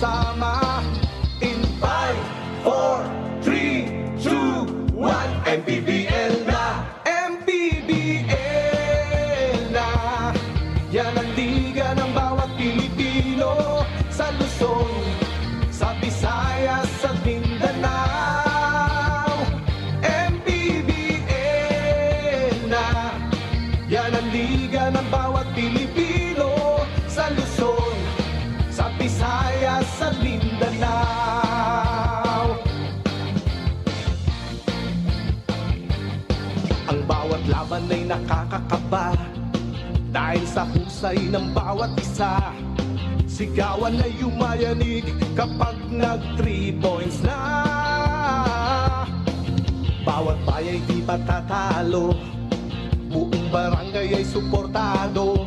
sama-sama. In 5, 4, 3, 2, 1, MPBL na! MPBL na! Yan ang liga ng bawat Pilipino sa Luzon, sa Visayas at Mindanao. MPBL na! Yan ang liga ng bawat Pilipino sa Luzon, sa Visayas at Mindanao. Ang bawat laban ay nakakakaba dahil sa husay ng bawat isa. Sigawan ay yumayanig kapag nag-3 points na. Bawat bayay di patatalo, buong barangay ay suportado.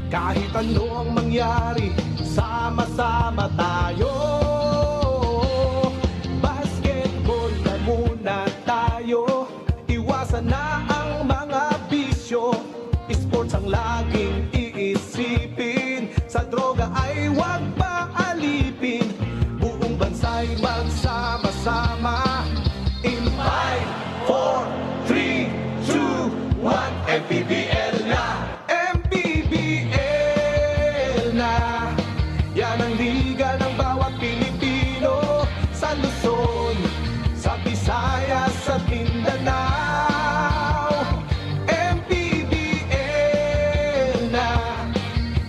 Kahit ano ang mangyari, sama-sama tayo. Basketball na muna tayo, iwasan na ang mga bisyo. Sports ang laging iisipin, sa droga ay huwag paalipin. Buong bansa'y magsama-sama. In 5, 4, 3, 2, 1, MPBL na! MPBL na! Yan ang liga ng bawat Pilipino sa Luzon, sa Visayas at Mindanao. MPBL na!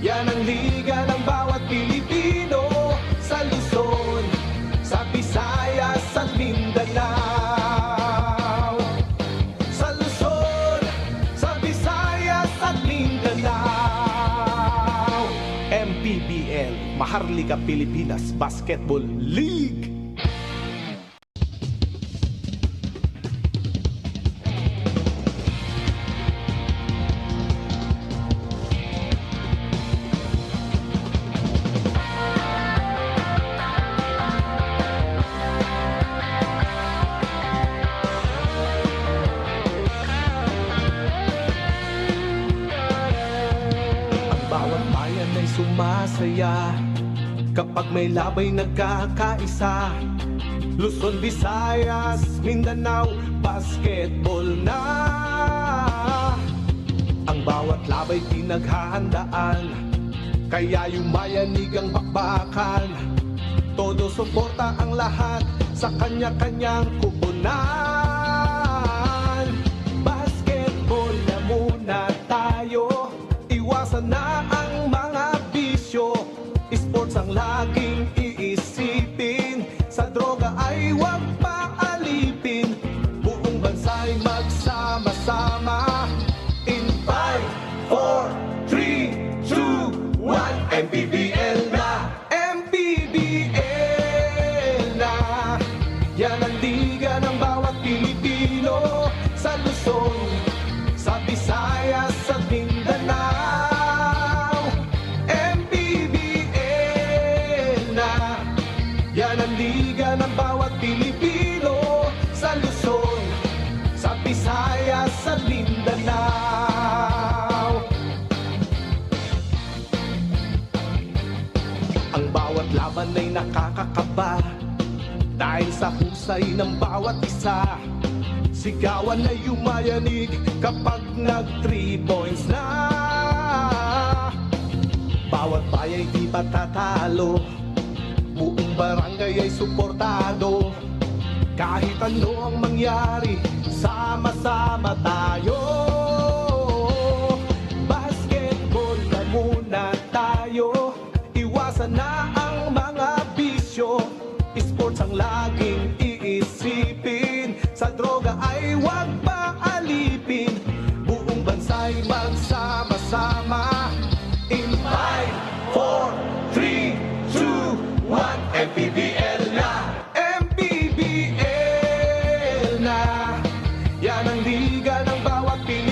Yan ang liga ng bawat Pilipino sa Luzon, sa Visayas at Mindanao. Sa Luzon, sa Visayas at Mindanao. MPBL, Maharlika Pilipinas Basketball League. Bawat bayan ay sumasaya kapag may labay nagkakaisa. Luzon, Visayas, Mindanao, basketball na! Ang bawat labay pinaghahandaan, kaya yumayanig ang bakbakan. Todo suporta ang lahat sa kanya-kanyang kupunan. Basketball na muna tayo, iwasan na ang mga bisyo. Sports ang laging iisipin, sa droga ay huwag paalipin. Buong bansa'y magsama-sama. In 5, 4, 3, 2, 1, MPBL na! MPBL na! Yan ang liga ng bawat Pilipino sa Luzon, sa Visayas at Mindanao. MPBL na! Yan ang liga ng bawat Pilipino sa Luzon, sa Visayas at Mindanao. Ang bawat laban ay nakakakaba dahil sa husay ng bawat isa. Sigawan ay yumayanig kapag nag-3 points na. Bawat bayay di patatalo, buong barangay ay suportado. Kahit ano ang mangyari, sama-sama tayo. Basketball na muna tayo, iwasan na ang mga bisyo. Sports ang laging iisipin, sa droga ay huwag paalipin. Buong bansa'y magsama-sama. In 5, 4, 3, 2, 1, MPBL na! MPBL na! Yan ang liga ng bawat Pilipino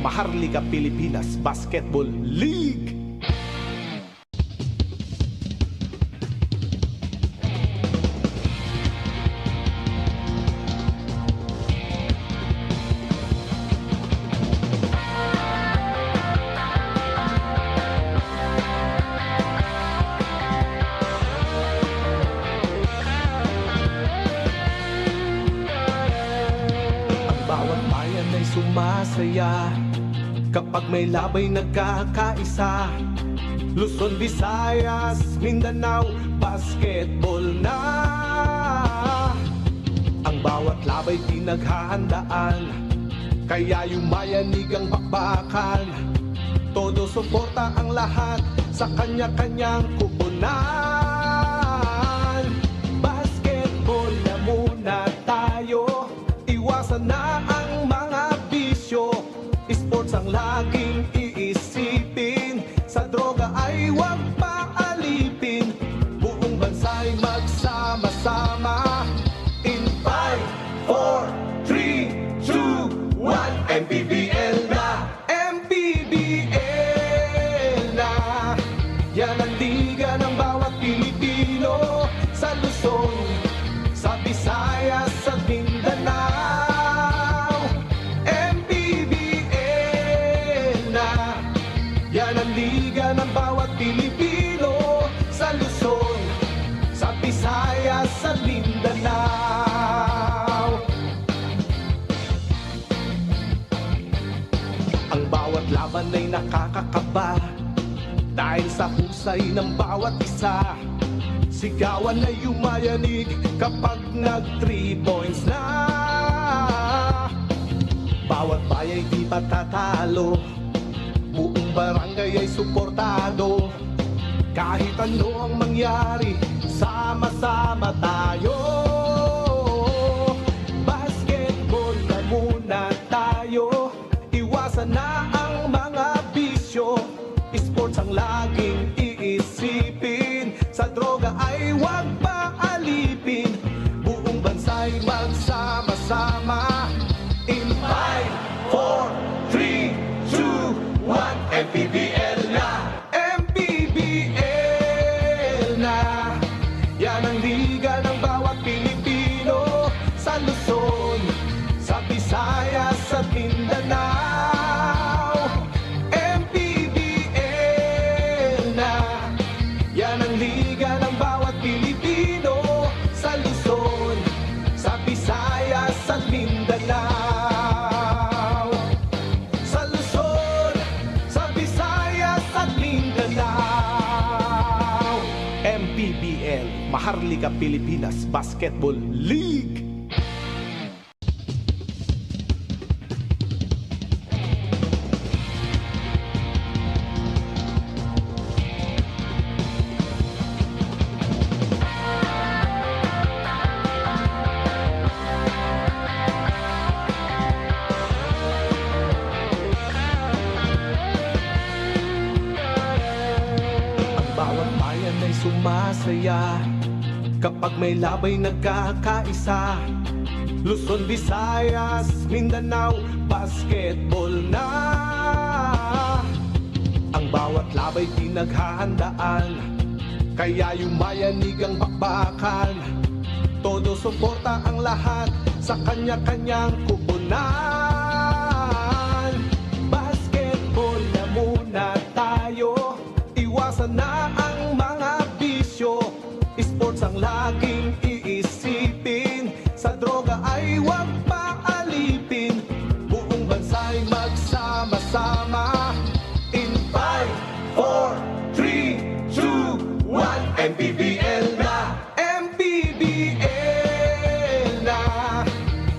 Maharlika Pilipinas Basketball League. Sumasaya kapag may labay nagkakaisa. Luzon, Visayas, Mindanao, basketball na. Ang bawat labay pinaghahandaan, kaya yumayanig ang bakbakan. Todo suporta ang lahat sa kanya-kanyang kupunan. Basketball na muna tayo, iwasan na ang mga bisyo. Sports ang laging iisipin, sa droga ay huwag paalipin. Buong bansa'y magsama-sama. In 5, 4, 3, 2, 1, MPBL na, MPBL na. Yan ang liga ng bawat Pilipino, sa Luzon, sa Visayas, sa Mindanao. Yan ang liga ng bawat Pilipino, sa Luzon, sa Visayas, sa Mindanao. Ang bawat laban ay nakakakaba, dahil sa husay ng bawat isa. Sigawan ay yumayanig kapag nag 3 points na. Bawat bayay di patatalo, buong barangay ay suportado. Kahit ano ang mangyari, sama-sama tayo. Basketball na muna tayo, iwasan na ang mga bisyo. Sports ang laging iisipin, sa droga ay huwag paalipin. Buong bansa'y magsama-sama. In 5, 4, 3, 2, 1, MPBL na, MPBL na. Yan ang liga ng bawat Pilipino, sa Luzon, sa Visayas, sa Mindanao. MPBL na. Yan ang liga ng bawat Pilipino, sa Luzon, sa Visayas, sa Mindanao. MPBL, Maharlika Pilipinas Basketball League. Sumasaya kapag may labay nagkakaisa. Luzon, Visayas, Mindanao, basketball na. Ang bawat labay pinaghahandaan, kaya yumayanig ang bakbakan. Todo suporta ang lahat sa kanya-kanyang kupunan. Basketball na muna tayo, iwasan na ang mga bisyo. Sports ang laging iisipin, sa droga ay huwag paalipin. Buong bansa'y magsama-sama. In 5, 4, 3, 2, 1, MPBL na, MPBL na.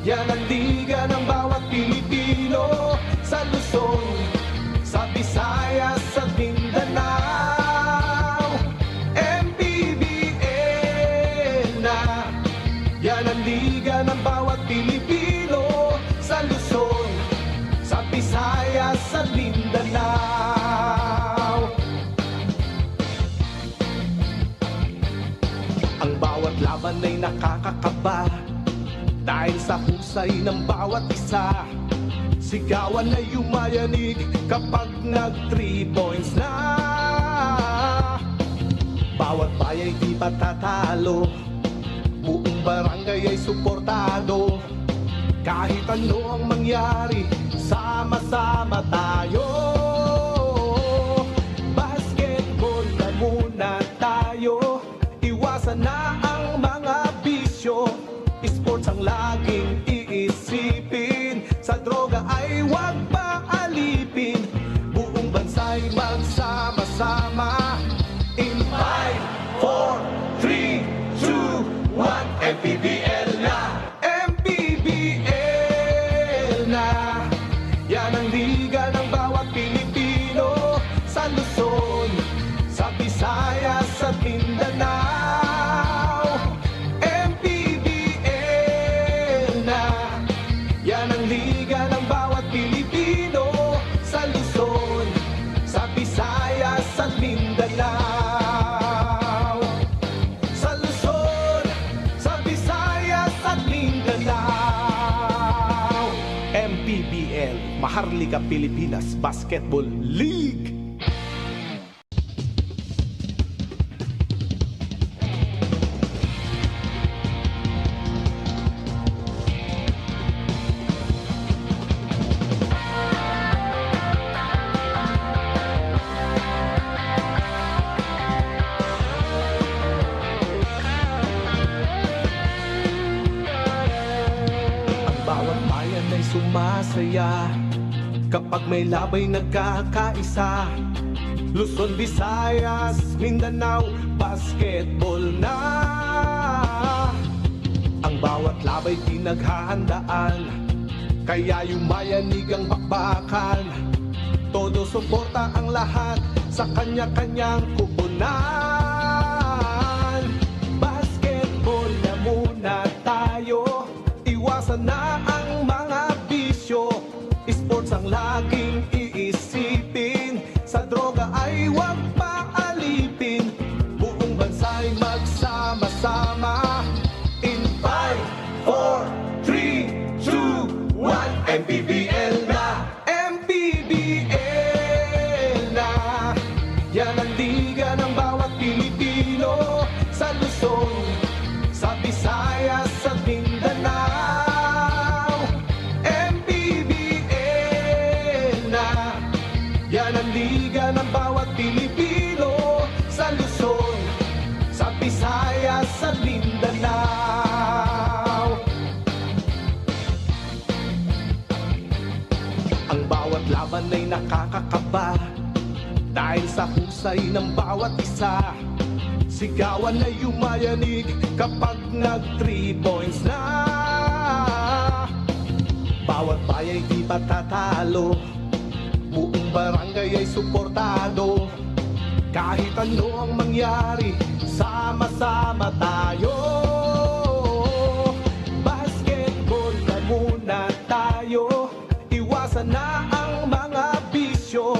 Yan ang liga ng bawat Pilipino, sa Luzon, sa Visayas, sa Mindanao. MPBL na. Yan ang liga ng bawat Pilipino, sa Luzon, sa Visayas, sa Mindanao. Ang bawat laban ay nakakakaba, dahil sa husay ng bawat isa. Sigawan na yumayanig kapag nag 3 points na. Bawat bayay di patatalo, buong barangay ay suportado. Kahit ano ang mangyari, sama-sama tayo. Basketball na muna tayo, iwasan na ang mga bisyo. Sports ang laging iisipin, sa droga ay huwag paalipin. Buong bansa'y magsama-sama. In 5, 4, 3, 2, 1, MPBL na! MPBL na! Yan ang liga ng bawat Pilipino, sa Luzon, sa Visayas at Mindanao. MPBL na! Yan ang liga ng bawat Pilipino, sa Luzon, sa Visayas at Mindanao. MPBL, Maharlika Pilipinas Basketball League. Bawat bayan ay sumasaya kapag may labay nagkakaisa. Luzon, Visayas, Mindanao, basketball na. Ang bawat labay pinaghahandaan, kaya yumayanig ang bakbakan. Todo suporta ang lahat sa kanya-kanyang kupunan. Basketball na muna tayo, iwasan na ang mga bisyo. Sports ang laging iisipin, sa droga ay huwag paalipin. Buong bansa'y magsama-sama. In 5, 4, 3, 2, 1, MPBL na! MPBL na! Yan ang liga ng bawat Pilipino, sa Luzon, sa Visayas at Mindanao. MPBL na! Yan ang liga ng bawat Pilipino, sa Luzon, sa Visayas at Mindanao. Ang bawat laban ay nakakakaba, dahil sa husay ng bawat isa. Sigawan na yumayanig kapag nag 3 points na. Bawat bayay di patatalo, buong barangay ay suportado. Kahit ano ang mangyari, sama-sama tayo. Basketball na muna tayo, iwasan na ang mga bisyo.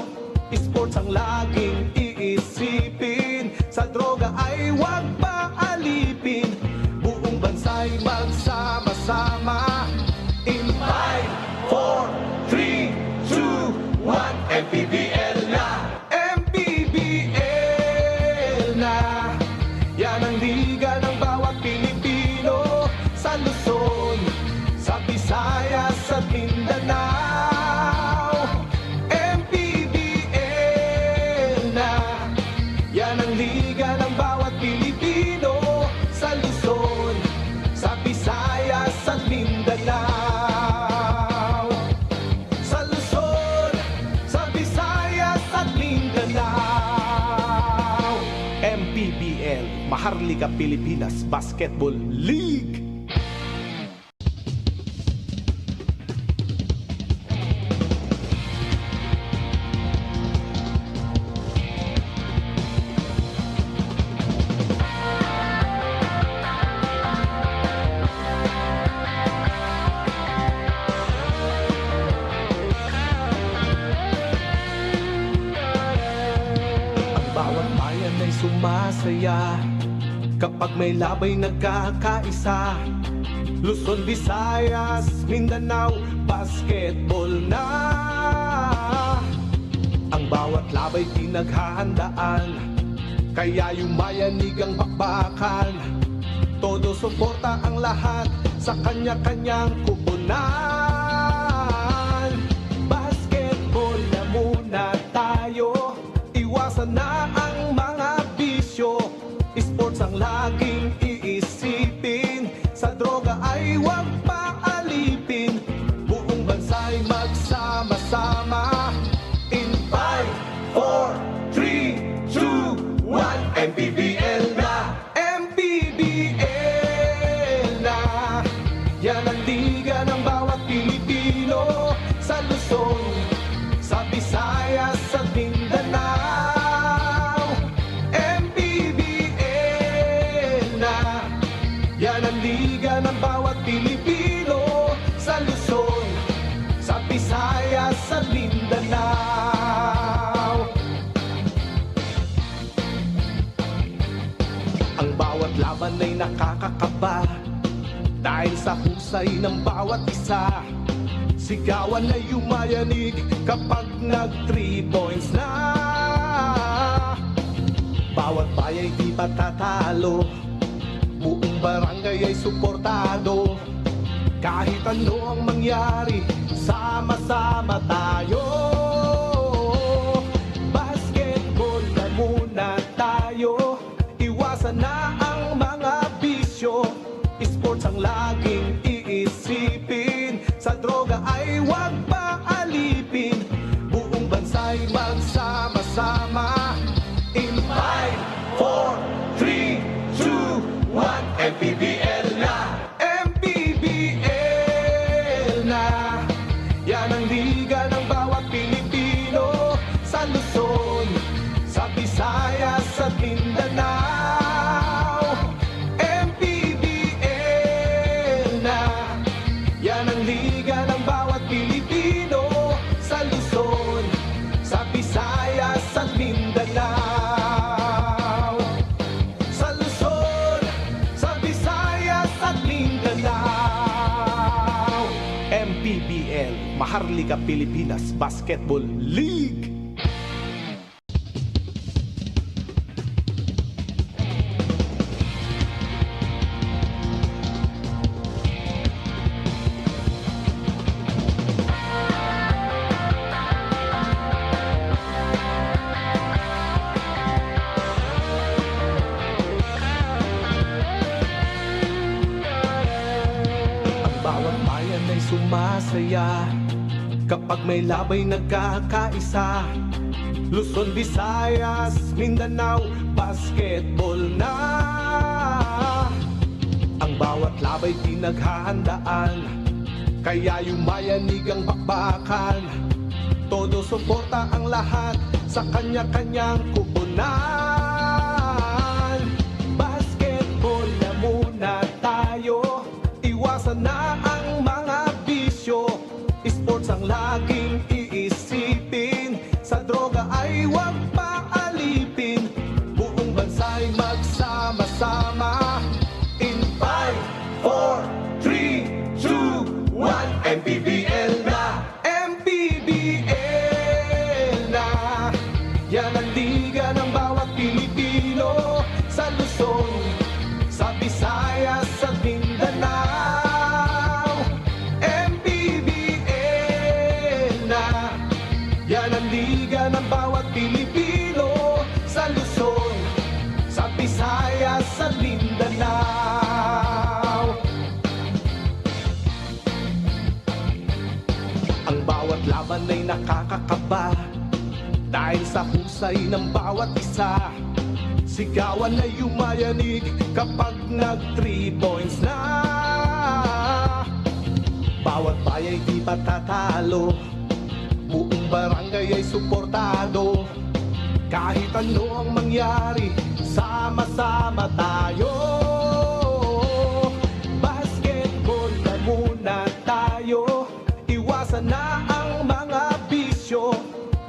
Sports ang laging iisipin, sa droga ay huwag paalipin. Buong bansa'y magsama-sama. In 5, 4, 3, 2, 1, MPBL na! MPBL na! Yan ang liga ng bawat Pilipino, sa Luzon, sa Visayas at Mindanao. MPBL na! Yan ang liga ng bawat Pilipino, sa Luzon, sa Visayas at Mindanao. Sa Luzon, sa Visayas at Mindanao. MPBL, Maharlika Pilipinas Basketball League. Bawat bayan ay sumasaya kapag may labay nagkakaisa. Luzon, Visayas, Mindanao, basketball na. Ang bawat labay pinaghahandaan, kaya yumayanig ang bakbakan. Todo suporta ang lahat sa kanya-kanyang kupunan. Basketball na muna tayo, iwasan na ang mga bisyo. Sports ang laging iisipin, sa droga ay huwag paalipin. Buong bansa'y magsama-sama. In 5, 4, 3, 2, 1, MPBL na! MPBL na! Yan ang liga ng bawat Pilipino, sa Luzon, sa Visayas, sa Mindanao. MPBL na! Yan ang liga ng bawat Pilipino, sa Luzon, sa Visayas, sa Mindanao. Ang bawat laban ay nakakakaba, dahil sa husay ng bawat isa. Sigawan ay yumayanig kapag nag 3 points na. Bawat bayay di patatalo, buong barangay ay suportado. Kahit ano ang mangyari, sama-sama tayo. Basketball na muna tayo, iwasan na ang mga bisyo. Sports ang laging iisipin, sa droga ay huwag paalipin. Buong bansa'y magsama-sama. In 5, 4, 3, 2, 1, MPBL na! MPBL na! Yan ang liga ng bawat Pilipino, sa Luzon, sa Visayas, sa Mindanao. MPBL na! Yan ang liga ng bawat Pilipino, sa Luzon, sa Visayas, sa Mindanao. Sa Luzon, sa Visayas, at Mindanao. MPBL, Maharlika Pilipinas Basketball League. Bawat bayan ay sumasaya kapag may labay nagkakaisa. Luzon, Visayas, Mindanao, basketball na. Ang bawat labay pinaghahandaan, kaya yumayanig ang bakbakan. Todo suporta ang lahat sa kanya-kanyang kupunan. Basketball na muna tayo, iwasan na ang mga bisyo. Sports ang laging iisipin, sa droga ay huwag paalipin. Buong bansa'y magsama-sama. In 5, 4, 3, 2, 1, MPBL na! MPBL na! Yan ang liga ng bawat Pilipino, sa Luzon, sa Visayas, sa Mindanao. MPBL na! Yan ang liga ng bawat Pilipino, sa Luzon, sa Visayas, sa Mindanao. Ang bawat laban ay nakakakaba, dahil sa husay ng bawat isa. Sigawan ay yumayanig kapag nag 3 points na. Bawat bayay di patatalo, buong barangay ay suportado. Kahit ano ang mangyari, sama-sama tayo. Basketball na muna tayo, iwasan na ang mga bisyo.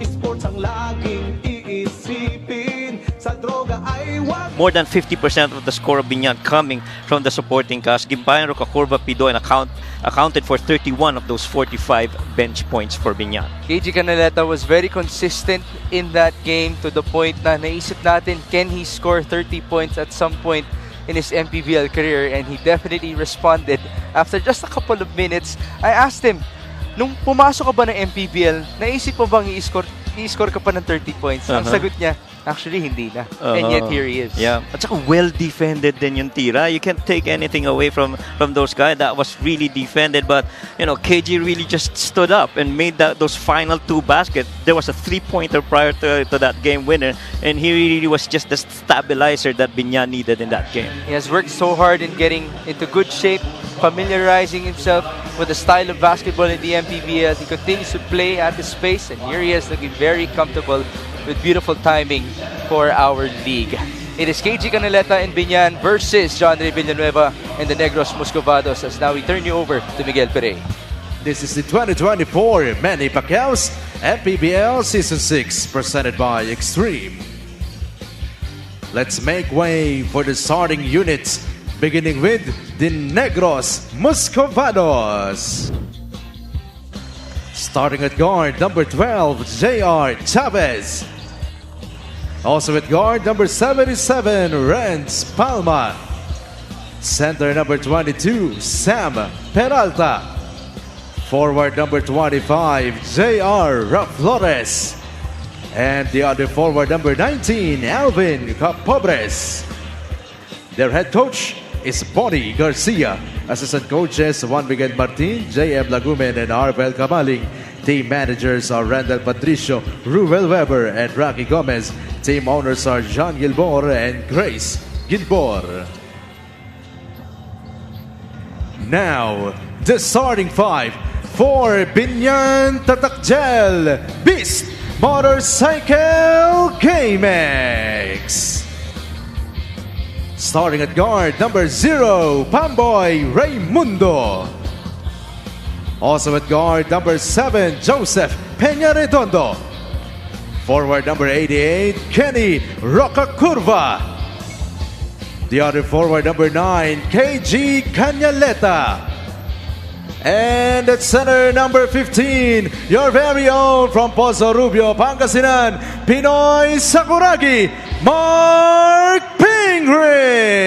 Sports ang laging iisipin, sa droga ay huwag more than 50% of the score of Biñan coming from the supporting cast. Gimpayan, Rocacorva, Pido, and accounted for 31 of those 45 bench points for Biñan. KG Canaleta was very consistent in that game to the point na naisip natin, can he score 30 points at some point in his MPBL career? And he definitely responded after just a couple of minutes. I asked him, nung pumasok ka ba ng MPBL, naisip mo bang i-score ka pa ng 30 points? Ang sagot niya, actually hindi na. And yet here he is. Yeah. At saka well defended din yung tira. You can't take anything away from those guys. That was really defended. But, you know, KG really just stood up and made those final 2 baskets. There was a 3-pointer prior to that game winner. And he really was just the stabilizer that Biñan needed in that game. He has worked so hard in getting into good shape, familiarizing himself with the style of basketball in the MPBL. He continues to play at his pace, and here he is looking very comfortable with beautiful timing for our league. It is KG Canaleta and Biñan versus John Ray Villanueva and the Negros Muscovados, as now we turn you over to Miguel Perey. This is the 2024 Manny Pacquiao's MPBL Season 6, presented by Extreme. Let's make way for the starting units, beginning with the Negros Muscovados. Starting at guard, number 12, J.R. Chavez. Also at guard, number 77, Renz Palma. Center, number 22, Sam Peralta. Forward, number 25, J.R. Flores. And the other forward, number 19, Alvin Capobres. Their head coach is Bonnie Garcia. Assistant coaches, Juan Miguel Martin, J.M. Lagumen, and Arbel Kamaling. Team managers are Randall Patricio, Ruel Weber, and Rocky Gomez. Team owners are John Gilbor and Grace Gilbor. Now, the starting 5 for Biñan Tatakjel Beast Motorcycle GameX. Starting at guard, number 0, Pamboy Raymundo. Also at guard, number 7, Joseph Peña Redondo. Forward, number 88, Kenny Rocacorva. The other forward, number 9, KG Canaleta. And at center, number 15, your very own from Pozo Rubio, Pangasinan, Pinoy Sakuragi, Mark Pingris.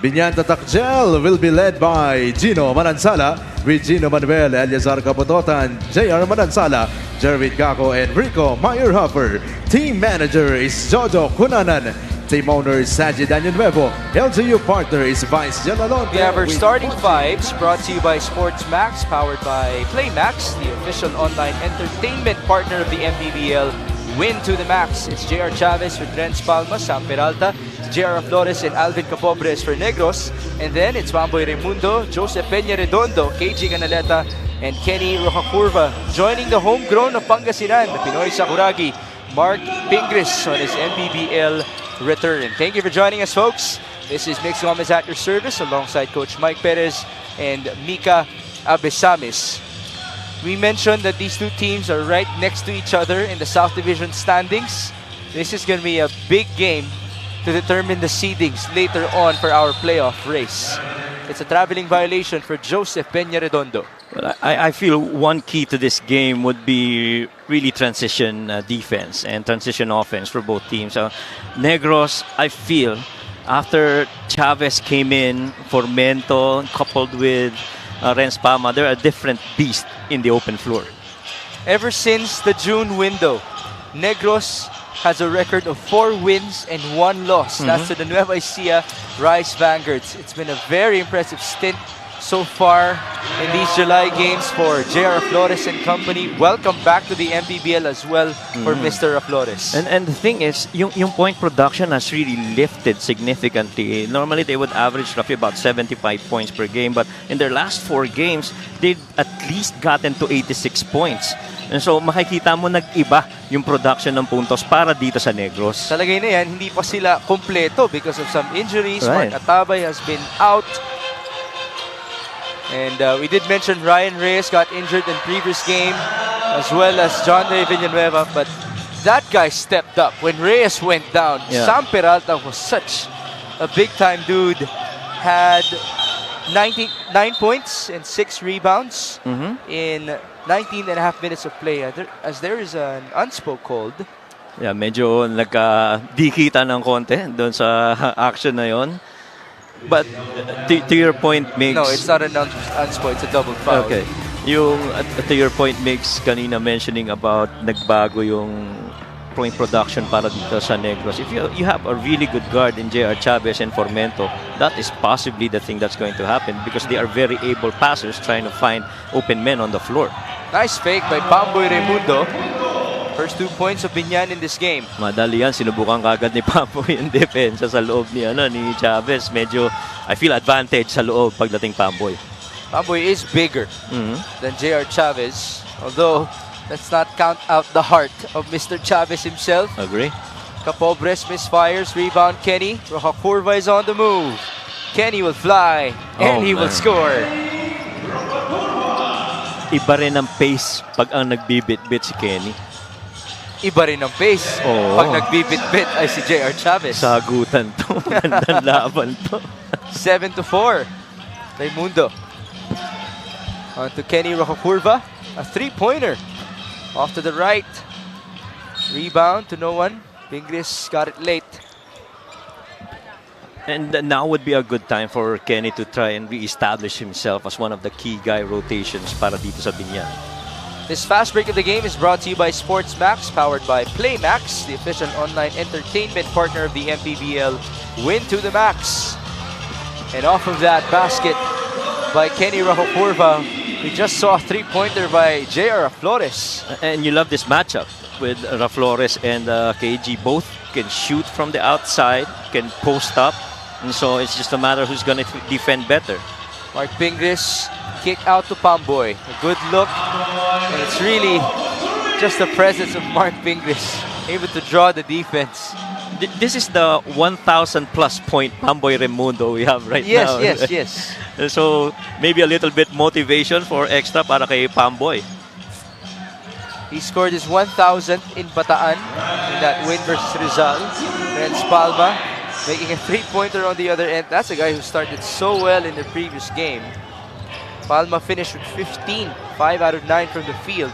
Biñan Tatakjel will be led by Gino Manansala, with Gino Manuel, Eliazar Capototan, JR Manansala, Jervin Kako, and Rico Meyerhofer. Team manager is Jojo Kunanan. Team owner is Saji Daniel Nuevo. LGU partner is Vice General. We have our starting 5s brought to you by Sports Max, powered by Play Max, the official online entertainment partner of the MPBL. Win to the max. It's J.R. Chavez with Renz Palma, Sam Peralta, J.R. Flores, and Alvin Capobres for Negros. And then it's Pamboy Raymundo, Joseph Peña Redondo, KG Canaleta, and Kenny Rocacorva. Joining the homegrown of Pangasinan, the Pinoy Sakuragi, Mark Pingris on his MPBL return. Thank you for joining us, folks. This is Mix Gomez at your service alongside Coach Mike Perez and Mika Abesamis. We mentioned that these two teams are right next to each other in the South Division standings. This is going to be a big game to determine the seedings later on for our playoff race. It's a traveling violation for Joseph Peña Redondo. Well, I feel one key to this game would be really transition defense and transition offense for both teams. Negros, I feel, after Chavez came in for Mento, coupled with Renz Palma, they're a different beast in the open floor. Ever since the June window, Negros has a record of 4 wins and 1 loss. That's to the Nueva Ecija Rice Vanguards. It's been a very impressive stint so far in these July games for J.R. Flores and company. Welcome back to the MPBL as well for Mr. Flores. And the thing is, yung point production has really lifted significantly. Normally, they would average roughly about 75 points per game. But in their last 4 games, they've at least gotten to 86 points. And so, makikita mo nag-iba yung production ng puntos para dito sa Negros. Talagay na yan, hindi pa sila kompleto because of some injuries. Right. Mark Atabay has been out. And we did mention Ryan Reyes got injured in previous game, as well as John Ray Villanueva. But that guy stepped up when Reyes went down. Yeah. Sam Peralta was such a big-time dude. Had 99 points and 6 rebounds in 19 and a half minutes of play. As there is an unspoke hold. Yeah, medyo nagka-dikita ng konti doon sa action na yon. But to your point, Migs. No, it's not an unspoke. It's a double foul. Okay. Yung to your point, Migs, kanina mentioning about nagbago yung point production para dito sa Negros. If you have a really good guard in J.R. Chavez and Formento, that is possibly the thing that's going to happen because they are very able passers trying to find open men on the floor. Nice fake by Pamboy Raimundo. First 2 points of Biñan in this game. Madali yan, sinubukan kagad ni Pamboy yung depensa sa loob ni Chavez. Medyo, I feel advantage sa loob pagdating Pamboy. Pamboy is bigger than J.R. Chavez, although let's not count out the heart of Mr. Chavez himself. Agree. Capobres misfires, rebound Kenny. Roja Curva is on the move. Kenny will fly, and he will score. Iba rin ang pace pag ang nagbibit-bit si Kenny. Iba rin ang pace pag nagbibit-bit ay si J.R. Chavez. Sagutan to. Magandang laban to. 7-4. Raimundo. On to Kenny Roja Curva. A 3-pointer. Off to the right. Rebound to no one. Pingris got it late. And now would be a good time for Kenny to try and re-establish himself as one of the key guy rotations para dito sa Biñan. This fast break of the game is brought to you by Sports Max, powered by Play Max, the official online entertainment partner of the MPBL. Win to the max. And off of that basket by Kenny Roja Curva, we just saw a 3-pointer by J.R. Flores. And you love this matchup with Flores and KG. Both can shoot from the outside, can post up. And so it's just a matter who's going to defend better. Mark Pingris, kick out to Pamboy. A good look. And it's really just the presence of Mark Pingris able to draw the defense. This is the 1,000 plus point Pamboy Raimundo we have right now. Yes. So maybe a little bit motivation for extra para kay Pamboy. He scored his 1,000th in Bataan in that win versus Rizal. Renz Palma making a 3-pointer on the other end. That's a guy who started so well in the previous game. Palma finished with 15, 5 out of 9 from the field,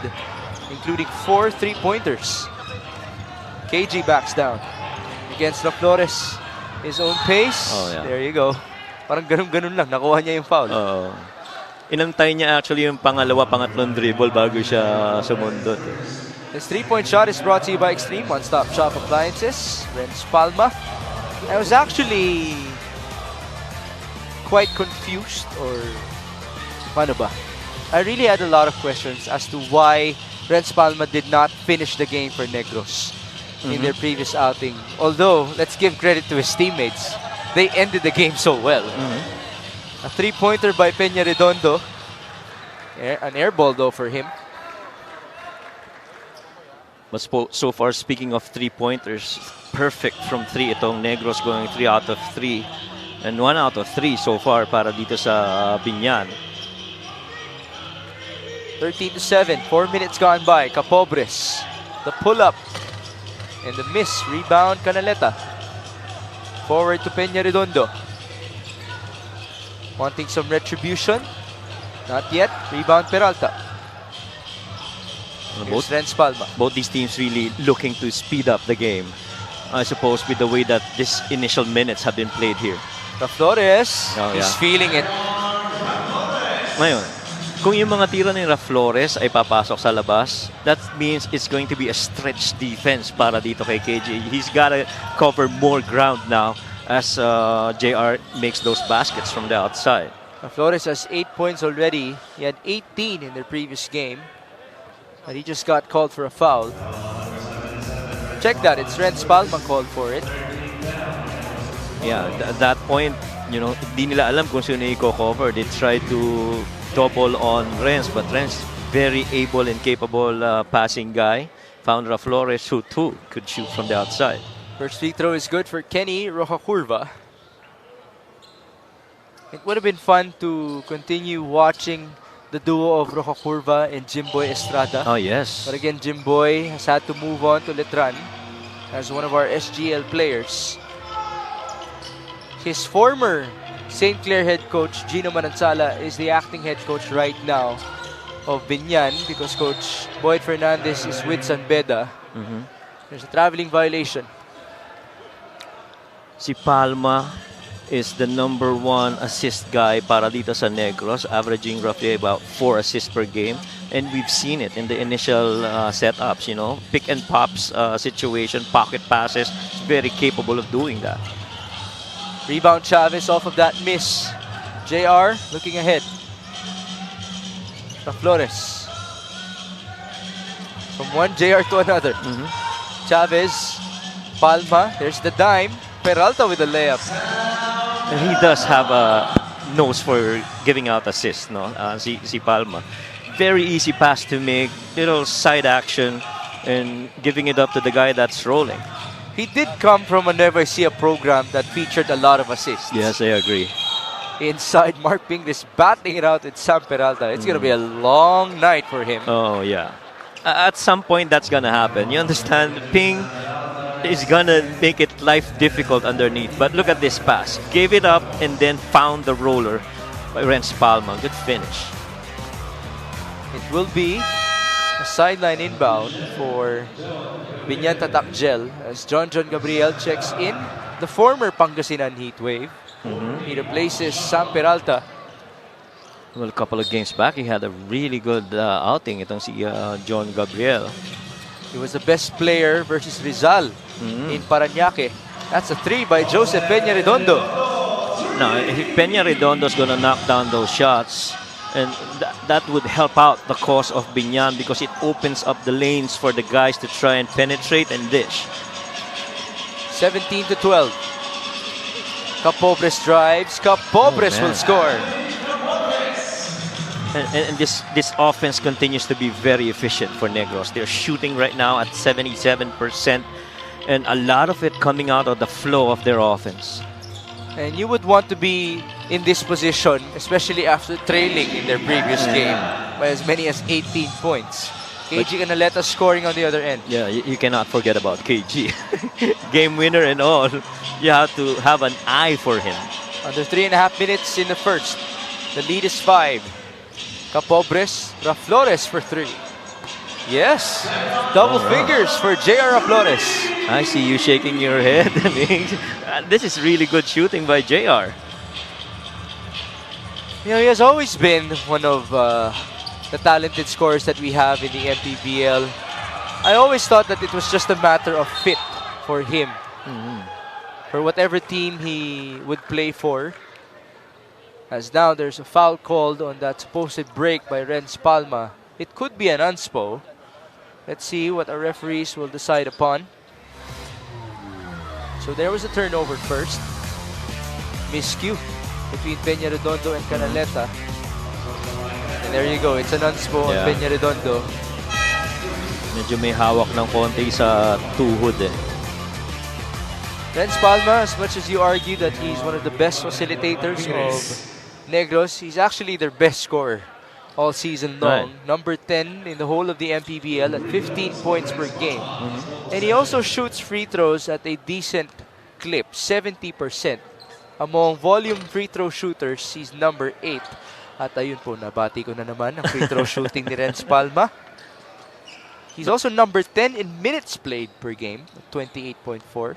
including 4 3-pointers. KG backs down against Flores. His own pace. There you go. Parang ganun-ganun lang. Nakuha niya yung foul. Inantay niya actually yung pangatlong dribble bago siya sumundot. This 3-point shot is brought to you by Extreme One-Stop Shop Appliances. Renz Palma. I was actually quite confused, or paano ba? I really had a lot of questions as to why Renz Palma did not finish the game for Negros in their previous outing. Although, let's give credit to his teammates. They ended the game so well. A 3-pointer by Peña Redondo. An air ball though for him. But so far, speaking of 3-pointers, perfect from 3 itong Negros, going 3 out of 3. And 1 out of 3 so far para dito sa Biñan. 13-7, 4 minutes gone by. Capobres, the pull-up and the miss. Rebound, Canaleta. Forward to Peña Redondo. Wanting some retribution. Not yet. Rebound, Peralta. Here's Renz Palma. Both these teams really looking to speed up the game. I suppose with the way that these initial minutes have been played here. Flores, he's feeling it. Ngayon, kung yung mga tira ni Flores ay papasok sa labas, that means it's going to be a stretch defense para dito kay KJ. He's got to cover more ground now as JR makes those baskets from the outside. Flores has 8 points already. He had 18 in their previous game. But he just got called for a foul. Check that, it's Renz Palma called for it. Yeah, at that point, you know, di nila alam kung sino i-cover. They tried to double on Renz, but Renz, very able and capable passing guy. Found Flores, who too could shoot from the outside. First free throw is good for Kenny Roja Curva. It would have been fun to continue watching the duo of Roca Curva and Jimboy Estrada. Oh, yes. But again, Jimboy has had to move on to Letran as one of our SGL players. His former St. Clair head coach, Gino Manansala, is the acting head coach right now of Biñan because Coach Boyd Fernandez is with San Beda. There's a traveling violation. Si Palma is the #1 assist guy para dito sa Negros, averaging roughly about 4 assists per game. And we've seen it in the initial setups, you know, pick and pops situation, pocket passes. He's very capable of doing that. Rebound Chavez off of that miss. JR looking ahead. Flores. From one JR to another. Chavez, Palma, there's the dime. Peralta with the layup. And he does have a nose for giving out assists, no? Si Palma. Very easy pass to make, little side action, and giving it up to the guy that's rolling. He did come from a Never See a program that featured a lot of assists. Yes, I agree. Inside, Mark Ping is batting it out with Sam Peralta. It's going to be a long night for him. Oh, yeah. At some point, that's going to happen. You understand? Ping is going to make it life difficult underneath. But look at this pass. Gave it up and then found the roller by Renz Palma. Good finish. It will be a sideline inbound for Biñan Tatakgel as John Gabriel checks in. The former Pangasinan Heatwave. He replaces Sam Peralta. Well, a couple of games back, he had a really good outing. Itong si John Gabriel. He was the best player versus Rizal in Parañaque. That's a 3 by Joseph Peña Redondo. Now, Peña Redondo's gonna knock down those shots, and that would help out the cause of Biñan because it opens up the lanes for the guys to try and penetrate and dish. 17-12. Capobres drives. Capobres will score. And this offense continues to be very efficient for Negros. They're shooting right now at 77%, and a lot of it coming out of the flow of their offense. And you would want to be in this position, especially after trailing in their previous game by as many as 18 points. KG Canaleta scoring on the other end. Yeah, you cannot forget about KG. Game winner and all. You have to have an eye for him. Under 3.5 minutes in the first. The lead is 5. Capobres, Flores for 3. Yes, double fingers for J.R. Flores. I see you shaking your head. This is really good shooting by JR. You know, he has always been one of the talented scorers that we have in the MPBL. I always thought that it was just a matter of fit for him. For whatever team he would play for. As now there's a foul called on that supposed break by Renz Palma. It could be an unspo. Let's see what our referees will decide upon. So there was a turnover first. Miscue between Peña Redondo and Canaleta. And there you go, it's an unspo on Peña Redondo. Medyo may hawak ng konti sa tuhod eh. Renz Palma, as much as you argue that he's one of the best facilitators of Negros, he's actually their best scorer all season long. Right. Number 10 in the whole of the MPBL at 15 points per game. And he also shoots free throws at a decent clip, 70%. Among volume free throw shooters, he's number 8. At ayun po, nabati ko na naman ang free throw shooting ni Renz Palma. He's also number 10 in minutes played per game, 28.4.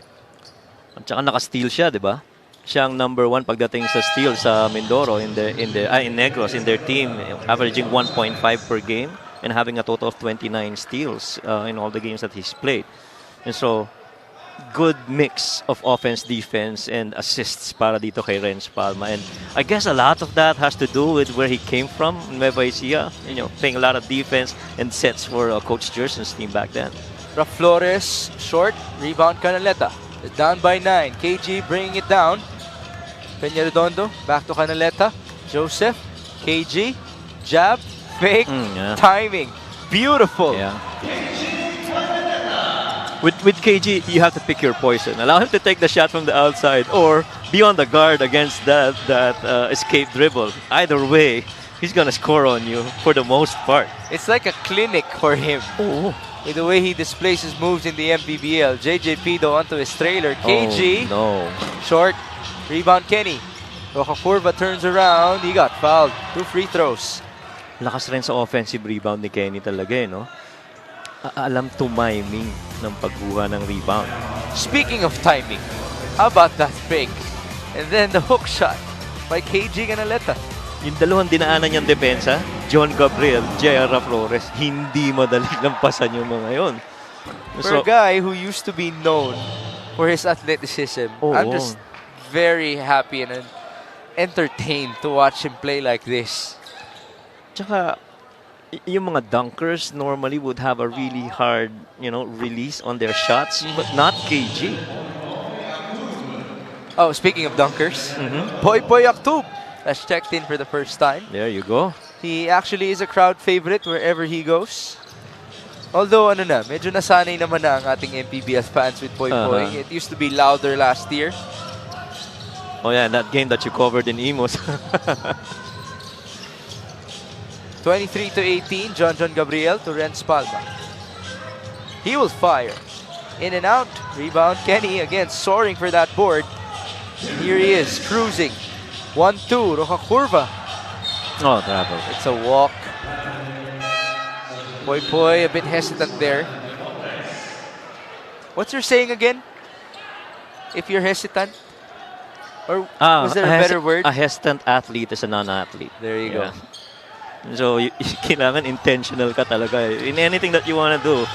At saka naka-steal siya, di ba? Siya ang number 1 pagdating sa steal sa Mindoro in Negros in their team, averaging 1.5 per game and having a total of 29 steals in all the games that he's played. And so, good mix of offense, defense, and assists para dito kay Renz Palma. And I guess a lot of that has to do with where he came from, Nueva Ecija, playing a lot of defense and sets for Coach Jerson's team back then. Flores, short, rebound Canaleta. They're down by 9. KG bringing it down. Peña Redondo, back to Canaleta. Joseph, KG, jab, fake, timing. Beautiful. Yeah. With KG, you have to pick your poison. Allow him to take the shot from the outside or be on the guard against that escape dribble. Either way, he's gonna score on you for the most part. It's like a clinic for him. Oh, With the way he displays his moves in the MPBL. JJ Pido onto his trailer. KG, no. short. Rebound Kenny. Rocaforva turns around. He got fouled. 2 free throws. Lakas rin sa offensive rebound ni Kenny talaga, no? Alam tumiming ng pagkuha ng rebound. Speaking of timing, how about that fake? And then the hook shot by KG Canaleta. Yung dalawang dinaanan niyang depensa, John Gabriel, J.R. Flores, hindi madali lampasan yung mga yon. For a guy who used to be known for his athleticism, I'm just very happy and entertained to watch him play like this. Tsaka, yung mga dunkers normally would have a really hard, release on their shots, but not KG. Oh, speaking of dunkers, Boy Aktub has checked in for the first time. There you go. He actually is a crowd favorite wherever he goes. Although, medyo nasanay naman na ang ating MPBL fans with Boy. It used to be louder last year. Oh yeah, that game that you covered in Imos. 23-18, John Gabriel to Renz Palma. He will fire. In and out. Rebound Kenny again soaring for that board. And here he is, cruising. 1-2, Rocaforva. Oh, travel. It's a walk. Boy a bit hesitant there. What's your saying again? If you're hesitant? Or was there a better word? A hesitant athlete is a non-athlete. There you go. So, kailangan intentional ka talaga in anything that you want to do.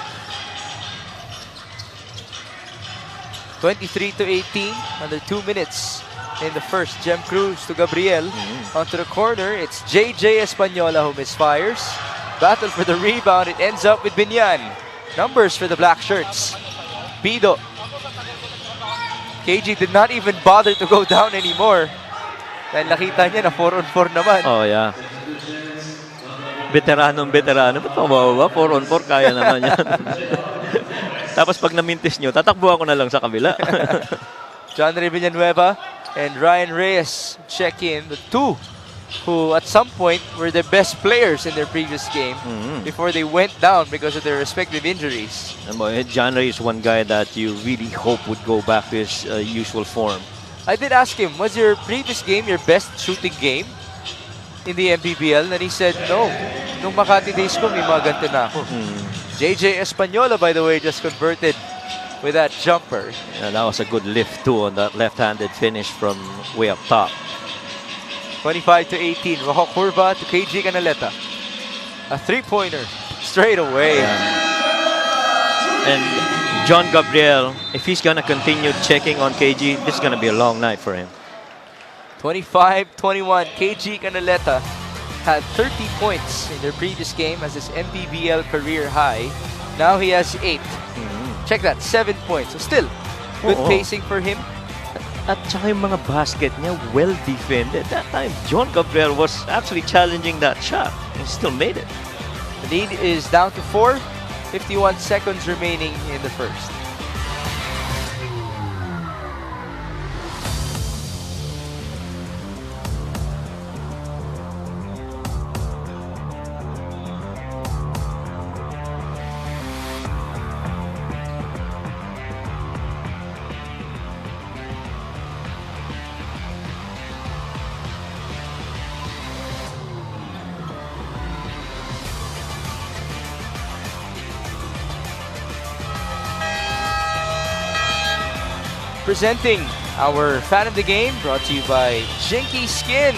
23-18, under 2 minutes in the first. Jem Cruz to Gabriel. Onto the corner, it's JJ Espanola who misfires. Battle for the rebound, it ends up with Biñan. Numbers for the black shirts. Pido. KG did not even bother to go down anymore. Dahil nakita niya na 4-on-4 naman. Oh, yeah. Veterano. Ba't mababa? 4-on-4, kaya naman yan. Tapos pag namintis nyo, tatakbuhan ko na lang sa kabila. John Villanueva and Ryan Reyes check in. The two who at some point were the best players in their previous game before they went down because of their respective injuries. John Reyes is one guy that you really hope would go back to his usual form. I did ask him, was your previous game your best shooting game in the MPBL? And he said, no. Nung Makati days ko, may mga ganito na ako. JJ Espanola, by the way, just converted with that jumper. Yeah, that was a good lift too on that left-handed finish from way up top. 25-18, Rocaforva to KG Canaleta. A three-pointer straight away. Yeah. And John Gabriel, if he's gonna continue checking on KG, this is gonna be a long night for him. 25-21, KG Canaleta had 30 points in their previous game as his MPBL career high. Now he has 8. Check that, 7 points. So still, good pacing for him. At saka yung mga basket niya, well defended. That time, John Gabriel was actually challenging that shot and still made it. The lead is down to 4. 51 seconds remaining in the first. Presenting our fan of the game, brought to you by Jinky Skin.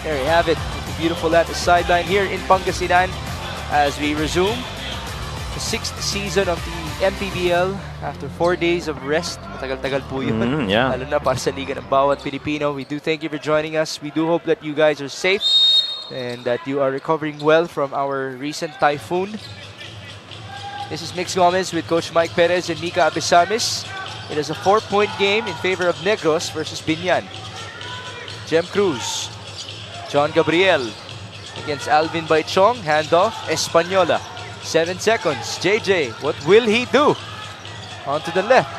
There you have it, the beautiful at the sideline here in Pangasinan as we resume the 6th season of the MPBL after 4 days of rest. Matagal-tagal po yun. Yeah. Lalo na para sa liga ng bawat Pilipino. We do thank you for joining us. We do hope that you guys are safe and that you are recovering well from our recent typhoon. This is Mix Gomez with Coach Mike Perez and Mika Abesamis. It is a 4-point game in favor of Negros versus Biñan. Jem Cruz, John Gabriel against Alvin Baichong, handoff, Espanola. 7 seconds, JJ, what will he do? onto the left.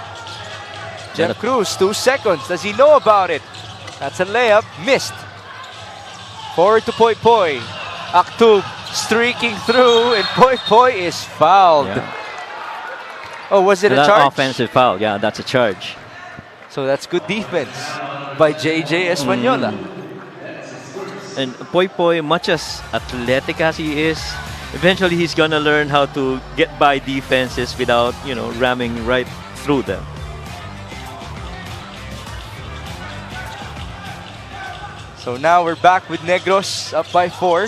Jeff Cruz, 2 seconds. Does he know about it? That's a layup. Missed. Forward to Poy Poy. Aktub streaking through, and Poy Poy is fouled. Yeah. Oh, was it a That charge? offensive foul. Yeah, that's a charge. So that's good defense by JJ Española. And Poy Poy, much as athletic as he is, eventually he's gonna learn how to get by defenses without, ramming right through them. So now we're back with Negros up by 4.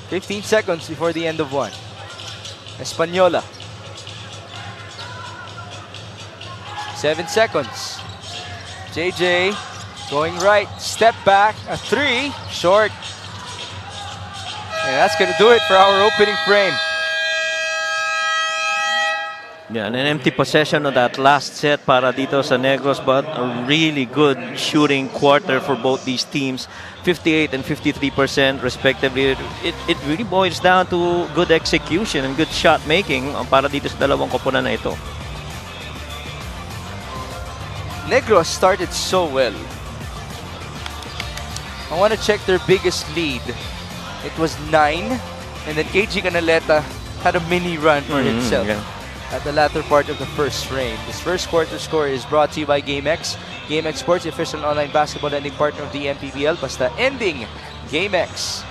15 seconds before the end of 1. Española. 7 seconds. JJ going right, step back, a 3, short. And that's going to do it for our opening frame. Yeah, and an empty possession of that last set para dito sa Negros, but a really good shooting quarter for both these teams. 58 and 53% respectively. It really boils down to good execution and good shot making para dito sa dalawang koponan na ito. Negros started so well. I want to check their biggest lead. It was 9, and then KG Canaleta had a mini run for himself. Yeah. At the latter part of the first frame. This first quarter score is brought to you by GameX. GameX Sports, the official online basketball lending partner of the MPBL. Basta ending GameX.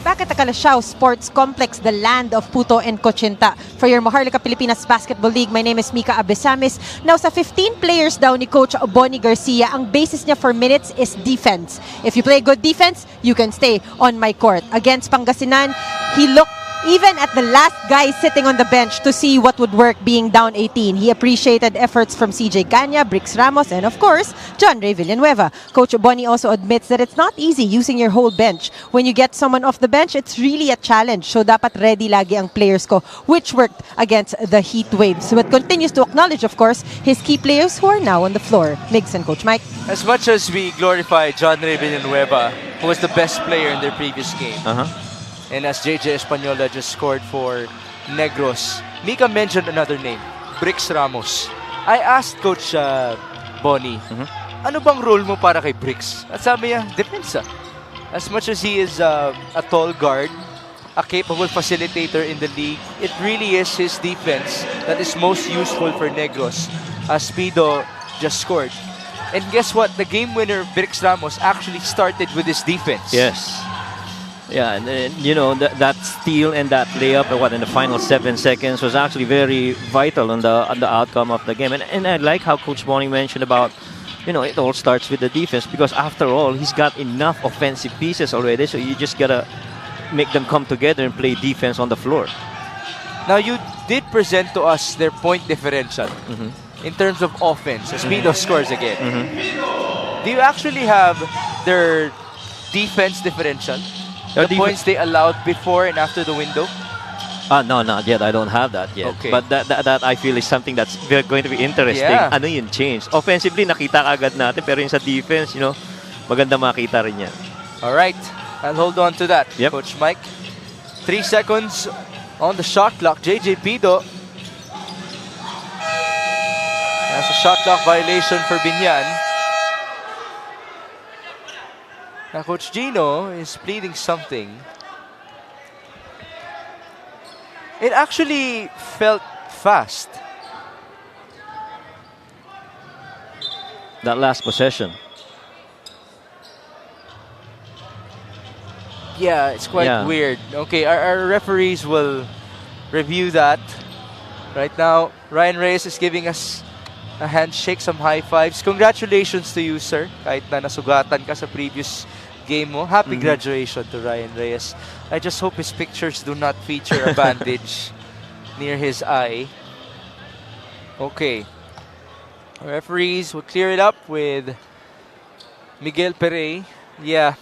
Back at the Calasiao Sports Complex, the land of Puto and Cochinta. For your Maharlika Pilipinas Basketball League, my name is Mika Abesamis. Now, sa 15 players daw ni Coach Bonnie Garcia, ang basis niya for minutes is defense. If you play good defense, you can stay on my court. Against Pangasinan, he looked even at the last guy sitting on the bench to see what would work being down 18. He appreciated efforts from CJ Ganya, Brix Ramos, and of course, John Ray Villanueva. Coach Bonnie also admits that it's not easy using your whole bench. When you get someone off the bench, it's really a challenge. So dapat ready lagi ang players ko, which worked against the heat waves. But continues to acknowledge, of course, his key players who are now on the floor. Migs and Coach Mike. As much as we glorify John Ray Villanueva, who was the best player in their previous game, and as JJ Española just scored for Negros, Mika mentioned another name, Brix Ramos. I asked Coach Bonnie, ano bang role mo para kay Brix? At sabi niya, depensa. As much as he is a tall guard, a capable facilitator in the league, it really is his defense that is most useful for Negros, as Pido just scored. And guess what? The game winner, Brix Ramos, actually started with his defense. Yes. Yeah, and that steal and that layup, in the final 7 seconds was actually very vital on the outcome of the game. And I like how Coach Bonnie mentioned about, it all starts with the defense, because after all, he's got enough offensive pieces already, so you just gotta make them come together and play defense on the floor. Now, you did present to us their point differential in terms of offense, as Pido scores again. Do you actually have their defense differential? The points they allowed before and after the window? No, not yet. I don't have that yet. Okay. But that I feel is something that's going to be interesting. Yeah. Ano yung change? Offensively, nakita agad natin. Pero yung sa defense, maganda makita rin yan. All right. I'll hold on to that, Yep. Coach Mike. 3 seconds on the shot clock. JJ Pido. That's a shot clock violation for Biñan. Now, Coach Gino is pleading something. It actually felt fast. That last possession. Yeah, it's quite weird. Okay, our referees will review that. Right now, Ryan Reyes is giving us a handshake, some high fives. Congratulations to you, sir. Kahit na nasugatan ka sa previous game mo. Happy graduation to Ryan Reyes. I just hope his pictures do not feature a bandage near his eye. Okay. Referees will clear it up with Miguel Perey, yeah,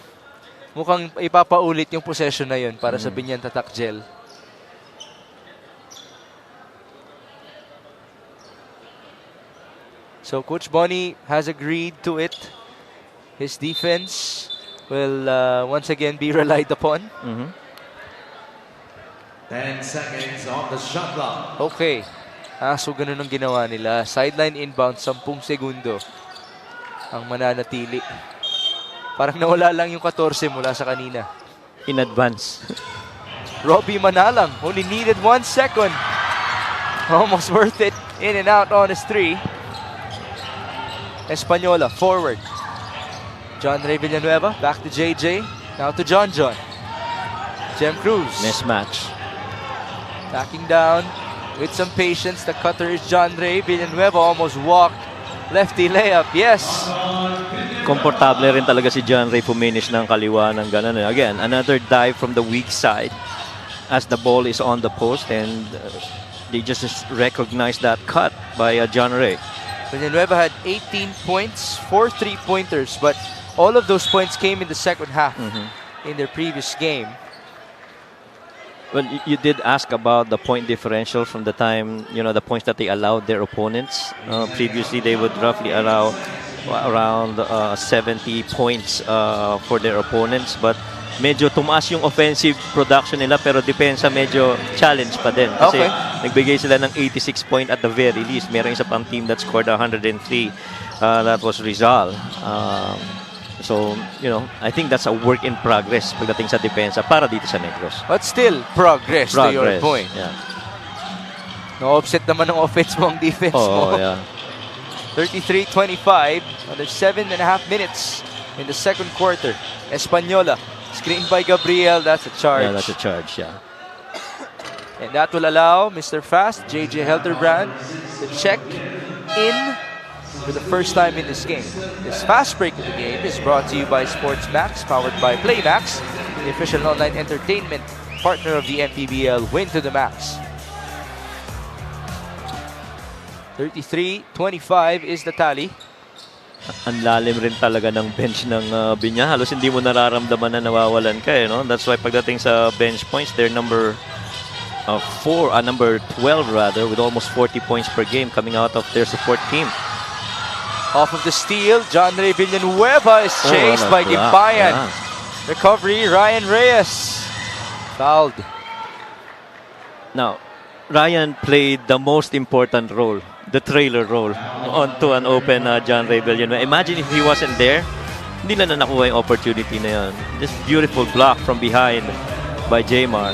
mukhang ipapaulit yung possession na yun para sa Biñan Tatak Gel. So Coach Bonnie has agreed to it. His defense will once again be relied upon. 10 seconds on the shot clock. Okay. So ganun ang ginawa nila. Sideline inbound, 10 segundo ang mananatili. Parang nawala lang yung 14 mula sa kanina. In advance. Robbie Manalang only needed 1 second. Almost worth it. In and out on his 3. Española forward. John Ray Villanueva back to JJ. Now to John. Jem Cruz. Mismatch. Backing down with some patience. The cutter is John Ray Villanueva. Almost walked. Lefty layup. Yes. Komportable rin talaga si John Ray fuminish ng kaliwa ng ganun. Again, another dive from the weak side as the ball is on the post, and they just recognize that cut by John Ray. Villanueva had 18 points, 4 3-pointers, but all of those points came in the second half in their previous game. Well, you did ask about the point differential from the time, the points that they allowed their opponents. Previously, they would roughly allow around 70 points for their opponents, but medyo tumaas yung offensive production nila, pero depensa medyo challenge pa din. Kasi nagbigay sila ng 86 point at the very least. Meron isa pang team that scored 103. That was Rizal. So, I think that's a work in progress pagdating sa depensa para dito sa Negros. But still, progress to your point. Yeah. No-offset naman ng offense mo ang defense mo. Yeah. 33-25, under 7.5 minutes in the second quarter. Española, screened by Gabriel, that's a charge. Yeah, that's a charge, yeah. And that will allow Mr. Fast, JJ Helterbrand, to check in for the first time in this game. This fast break of the game is brought to you by Sports Max, powered by PlayMax, the official online entertainment partner of the MPBL. Win to the max. 33-25 is the tally. Ang lalim rin talaga ng bench ng Biñan. Halos hindi mo nararamdaman na nawawalan ka, That's why pagdating sa bench points, they're number 12 rather, with almost 40 points per game coming out of their support team. Off of the steal, John Ray Villanueva is chased by Biñan. Yeah. Recovery, Ryan Reyes. Fouled. Now, Ryan played the most important role, the trailer role, onto an open John Ray Villanueva. Imagine if he wasn't there, hindi na nakuha yung opportunity na yun. This beautiful block from behind by Jaymar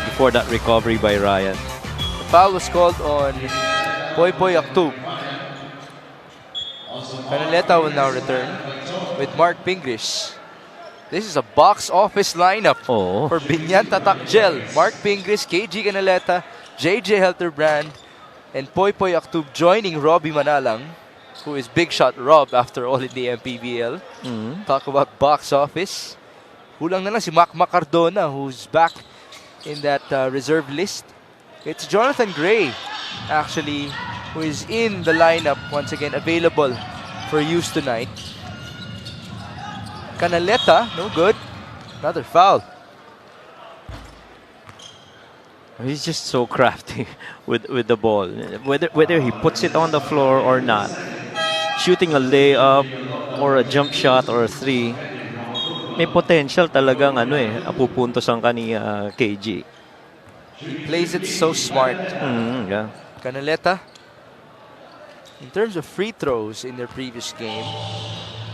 before that recovery by Ryan. The foul was called on Poy Aktub. Canaleta will now return with Mark Pingris. This is a box office lineup for Biñan Tatak Gel. Mark Pingris, KG Canaleta, JJ Helterbrand, and Poy Aktub joining Robbie Manalang, who is Big Shot Rob after all in the MPBL. Talk about box office. Kulang na lang si Mac Cardona, who's back in that reserve list. It's Jonathan Gray, actually, who is in the lineup once again, available for use tonight. Canaleta, no good. Another foul. He's just so crafty with the ball. Whether he puts it on the floor or not, shooting a layup or a jump shot or a three, may potential talagang apupuntos ang kani KG. He plays it so smart. Yeah. Canaleta, in terms of free throws in their previous game,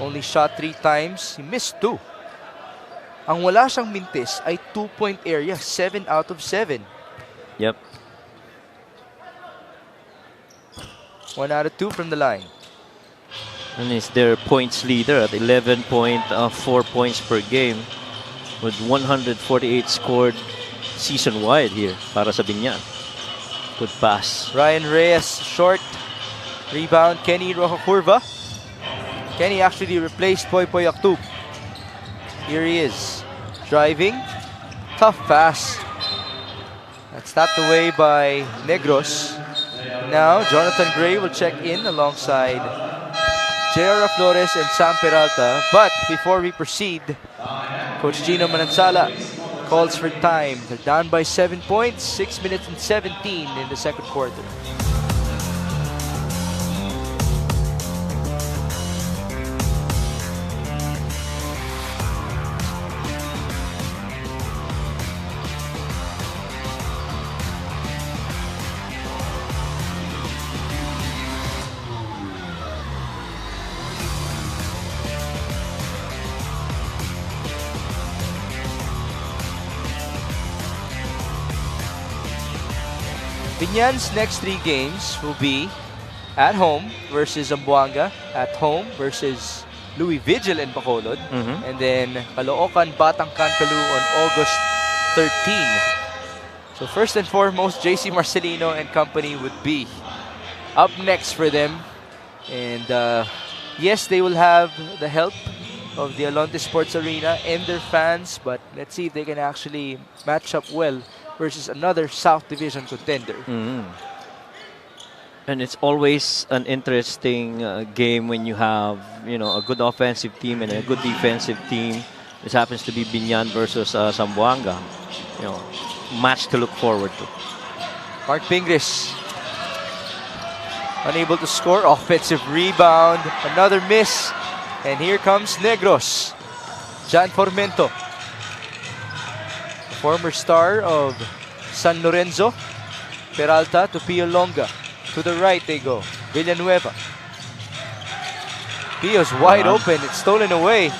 only shot 3 times. He missed 2. Ang wala siyang mintis ay 2-point area, 7 out of 7. Yep. 1 out of 2 from the line. And he's their points leader at 11.4 points per game, with 148 scored season-wide here para sa Biñan. Good pass. Ryan Reyes, short. Rebound, Kenny Roja-Curva. Kenny actually replaced Poy Aktub. Here he is. Driving. Tough pass. That's tapped away by Negros. Now, Jonathan Gray will check in alongside J.R. Flores and Sam Peralta. But before we proceed, Coach Gino Manansala calls for time. They're down by 7 points, 6 minutes and 17 in the second quarter. Biñan's next 3 games will be at home versus Zamboanga, at home versus Louis Vigil and Bacolod, and then Caloocan, Batangcan, Calu on August 13. So first and foremost, JC Marcelino and company would be up next for them. And yes, they will have the help of the Alonte Sports Arena and their fans, but let's see if they can actually match up well versus another South Division contender. And it's always an interesting game when you have, a good offensive team and a good defensive team. This happens to be Biñan versus Zamboanga. Match to look forward to. Mark Pingris unable to score. Offensive rebound. Another miss. And here comes Negros. Jan Formento, former star of San Lorenzo. Peralta to Pio Longa. To the right they go. Villanueva. Pio's wide open. It's stolen away.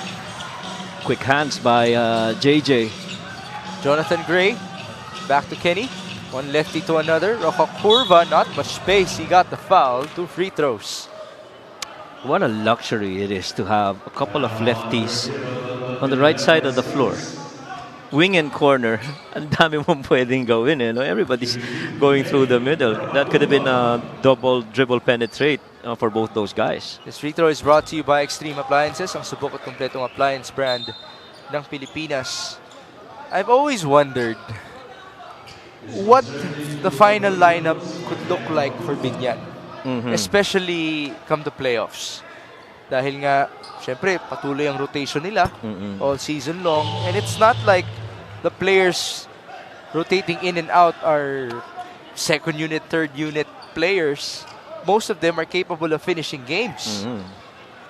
Quick hands by JJ. Jonathan Gray. Back to Kenny. One lefty to another. Roca Curva. Not much space. He got the foul. 2 free throws. What a luxury it is to have a couple of lefties on the right side of the floor. Wing and corner, ang dami mong pwedeng gawin. Everybody's going through the middle. That could have been a double dribble penetrate for both those guys. This free throw is brought to you by Extreme Appliances, ang subok at kompletong appliance brand ng Pilipinas. I've always wondered what the final lineup could look like for Biñan. Especially come to playoffs. Dahil nga, syempre, patuloy ang rotation nila all season long. And it's not like the players rotating in and out are second unit, third unit players. Most of them are capable of finishing games.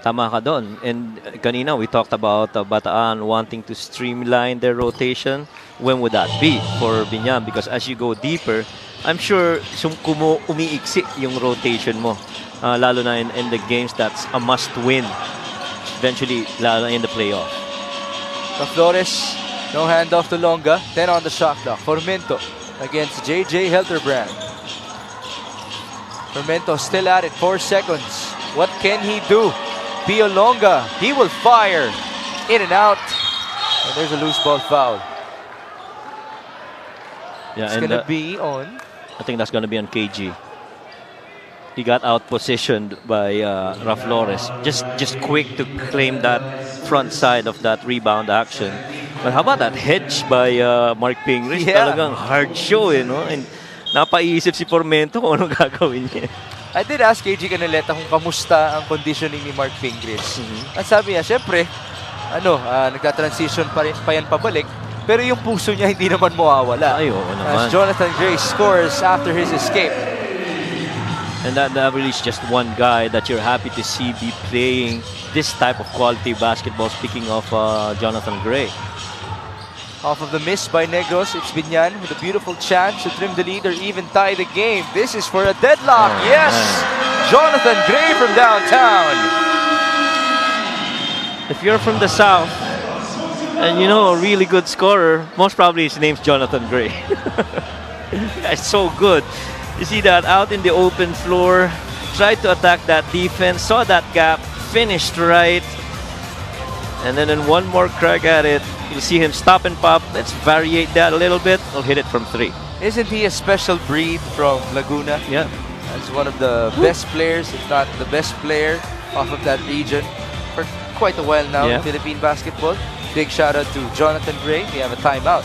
Tama ka doon. And kanina we talked about Bataan wanting to streamline their rotation. When would that be for Biñan? Because as you go deeper, I'm sure umiiksi yung rotation mo. Lalo na in the games that's a must-win. Eventually, lalo na in the playoff. Flores, no handoff to Longa. 10 on the shot clock. Formento against JJ Helterbrand. Formento still at it. 4 seconds. What can he do? Pio Longa, he will fire. In and out. And there's a loose ball foul. Yeah, it's going to be on. I think that's going to be on KG. He got out positioned by Raf Flores. Just quick to claim that front side of that rebound action. But how about that hedge by Mark Pingris? Talagang hard show, And napaisip si Formento kung anong gagawin niya. I did ask KG Canaleta kung kamusta ang conditioning ni Mark Pingris. At sabi niya, syempre, nagta-transition pa yan pabalik. Pero yung puso niya hindi naman mawawala. Ay, oo naman. As Jonathan Gray scores after his escape. And that really is just one guy that you're happy to see be playing this type of quality basketball. Speaking of Jonathan Gray. Off of the miss by Negros, it's Biñan with a beautiful chance to trim the lead or even tie the game. This is for a deadlock. Yes! Man. Jonathan Gray from downtown. If you're from the South, and a really good scorer, most probably his name's Jonathan Gray. It's so good. You see that out in the open floor, tried to attack that defense, saw that gap, finished right. And then in one more crack at it, you'll see him stop and pop. Let's variate that a little bit. He'll hit it from 3. Isn't he a special breed from Laguna? Yeah. As one of the best players, if not the best player off of that region for quite a while now in Philippine basketball. Big shout out to Jonathan Gray. We have a timeout.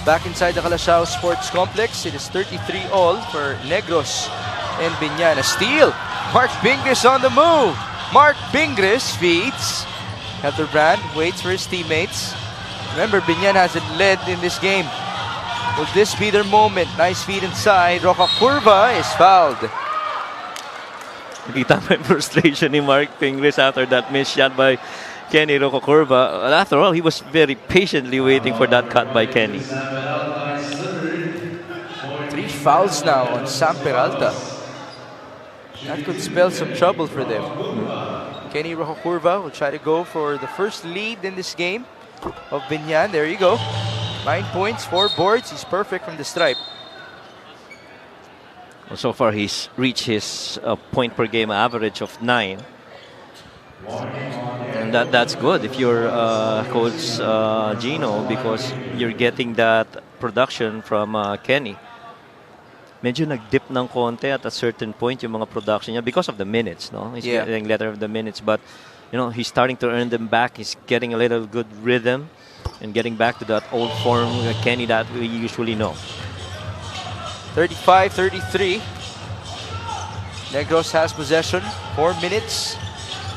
Back inside the Calasiao Sports Complex, it is 33 all for Negros and Biñan. A steal. Mark Bingris on the move. Mark Bingris feeds. Helterbrand waits for his teammates. Remember, Biñan hasn't led in this game. Will this be their moment? Nice feed inside. Roca Curva is fouled. Nakita mo yung frustration ni Mark Pingris after that missed shot by Kenny Rococurva. After all, he was very patiently waiting for that cut by Kenny. 3 fouls now on Sam Peralta. That could spell some trouble for them. Kenny Rococurva will try to go for the first lead in this game of Biñan. There you go. 9 points, 4 boards. He's perfect from the stripe. Well, so far, he's reached his point per game average of 9. And that's good if you're Coach Gino, because you're getting that production from Kenny. Medyo nag-dip ng konti at a certain point yung mga production niya because of the minutes, no? He's getting letter of the minutes, but you know, he's starting to earn them back. He's getting a little good rhythm and getting back to that old form Kenny that we usually know. 35-33. Negros has possession. 4 minutes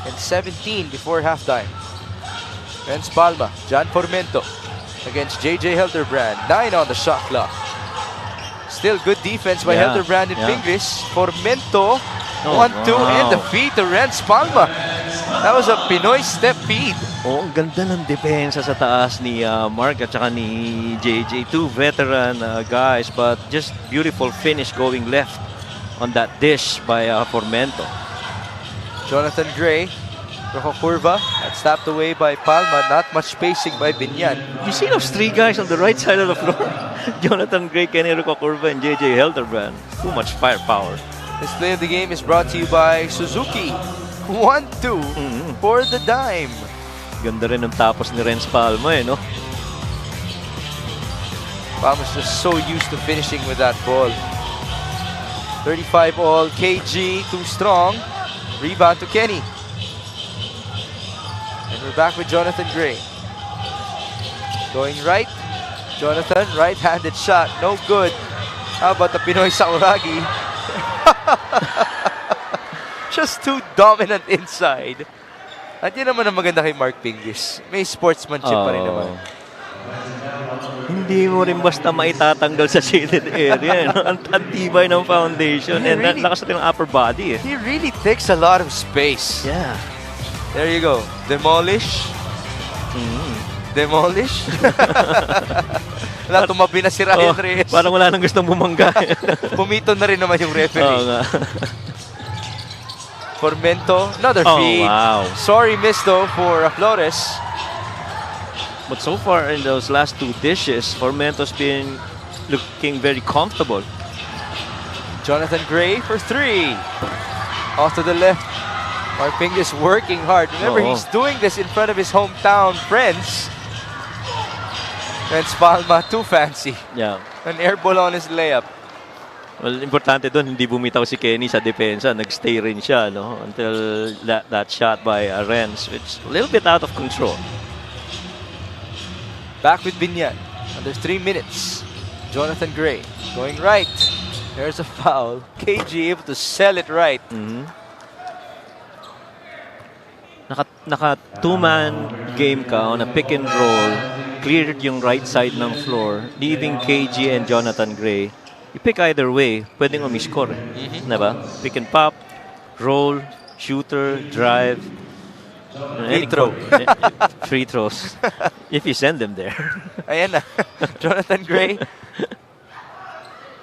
and 17 before halftime. Renz Palma, John Formento against JJ Helterbrand. 9 on the shot clock. Still good defense by Helterbrand and Pingris. Formento, 1-2, and the feed to Renz Palma. That was a Pinoy step feed. Oh, ang ganda ng depensa sa taas ni Mark at saka ni JJ. 2 veteran guys, but just beautiful finish going left on that dish by Formento. Jonathan Gray, Rococurva, that's tapped away by Palma. Not much spacing by Biñan. You see those 3 guys on the right side of the floor? Jonathan Gray, Kenny Rococurva, and JJ Helterbrand. Too much firepower. This play of the game is brought to you by Suzuki. 1-2 for the dime. Ganda rin ang tapos ni Renz Palma, no? Palma's just so used to finishing with that ball. 35 all, KG, too strong. Rebound to Kenny. And we're back with Jonathan Gray. Going right. Jonathan, right-handed shot, no good. How about the Pinoy Sakuragi? Just too dominant inside. At yun naman ang maganda kay Mark Pingris. May sportsmanship pa rin naman. Hindi mo rin basta maitatanggal sa shaded area. No? Ang tibay ng foundation. And really, lakas natin ang upper body. He really takes a lot of space. Yeah. There you go. Demolish. Demolish. Wala, tumabi na si Ryan Reyes. Parang wala nang gustong bumangga. Pumito na rin naman yung referee. Oo nga. Formento, another feed. Wow. Sorry miss though for Flores. But so far in those last 2 dishes, Formento's been looking very comfortable. Jonathan Gray for 3. Off to the left. Mark Pingris working hard. Remember, he's doing this in front of his hometown friends. Renz Palma, too fancy. Yeah. An air ball on his layup. Well, importante doon, hindi bumitaw si Kenny sa depensa. Nag-stay rin siya, no? Until that shot by Renz, which a little bit out of control. Back with Biñan. Under 3 minutes. Jonathan Gray going right. There's a foul. KG able to sell it right. Naka 2-man game ka on a pick and roll. Cleared yung right side ng floor, leaving KG and Jonathan Gray. You pick either way, pwedeng umiscore. Diba? Pick and pop, roll, shooter, drive. Free throw. Free throws. If you send them there. Ayan na. Jonathan Gray.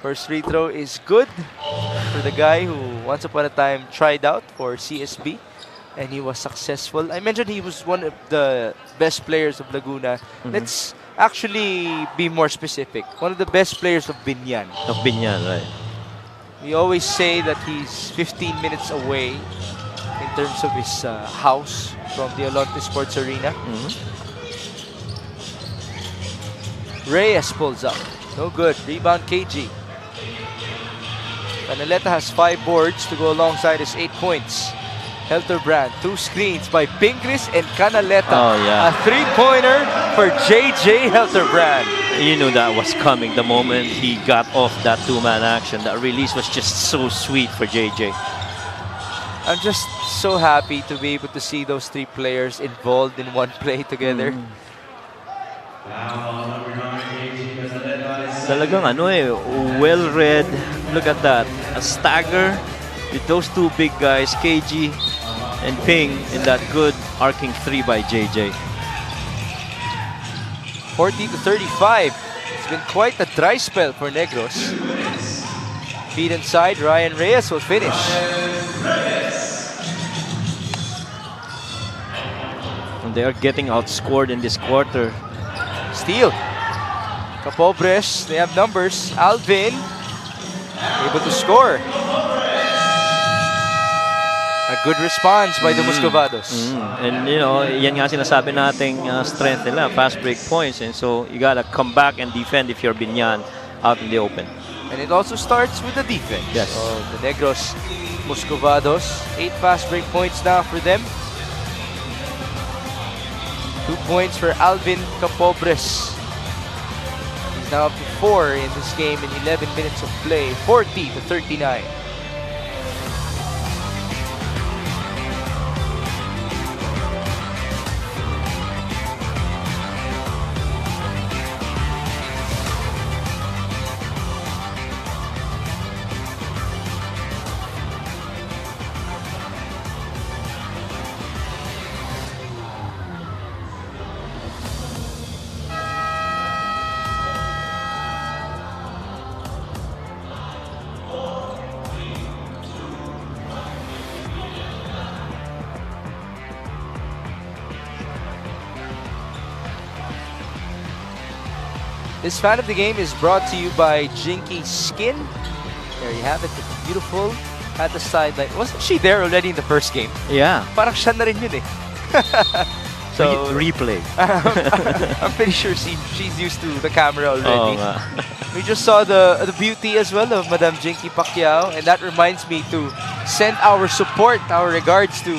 First free throw is good for the guy who once upon a time tried out for CSB. And he was successful. I mentioned he was one of the best players of Laguna. Let's actually be more specific. One of the best players of Biñan. Of Biñan, right. We always say that he's 15 minutes away in terms of his house from the Alonte Sports Arena. Reyes pulls up. No good. Rebound KG. Canaleta has 5 boards to go alongside his 8 points. Helterbrand, 2 screens by Pingris and Canaleta. Oh, yeah. A 3-pointer for JJ Helterbrand. You knew that was coming the moment he got off that two-man action. That release was just so sweet for JJ. I'm just so happy to be able to see those 3 players involved in one play together. Talagang well-read. Look at that. A stagger with those 2 big guys, KG and Ping, in that good arcing 3 by JJ. 40-35. It's been quite a dry spell for Negros. Feed inside, Ryan Reyes will finish. And they are getting outscored in this quarter. Steal. Capobres, they have numbers. Alvin, able to score. A good response by the Muscovados. And yan nga sinasabi nating strength nila, fast break points. And so you gotta come back and defend if you're Biñan out in the open. And it also starts with the defense. Yes. So the Negros Muscovados, 8 fast break points now for them. 2 points for Alvin Capobres. He's now up to 4 in this game in 11 minutes of play, 40-39. This fan of the game is brought to you by Jinky Skin. There you have it, the beautiful at the sideline. Wasn't she there already in the first game? Yeah. Parang siya na rin yun eh. So replay. I'm pretty sure she's used to the camera already. Oh, we just saw the beauty as well of Madam Jinky Pacquiao, and that reminds me to send our support, our regards to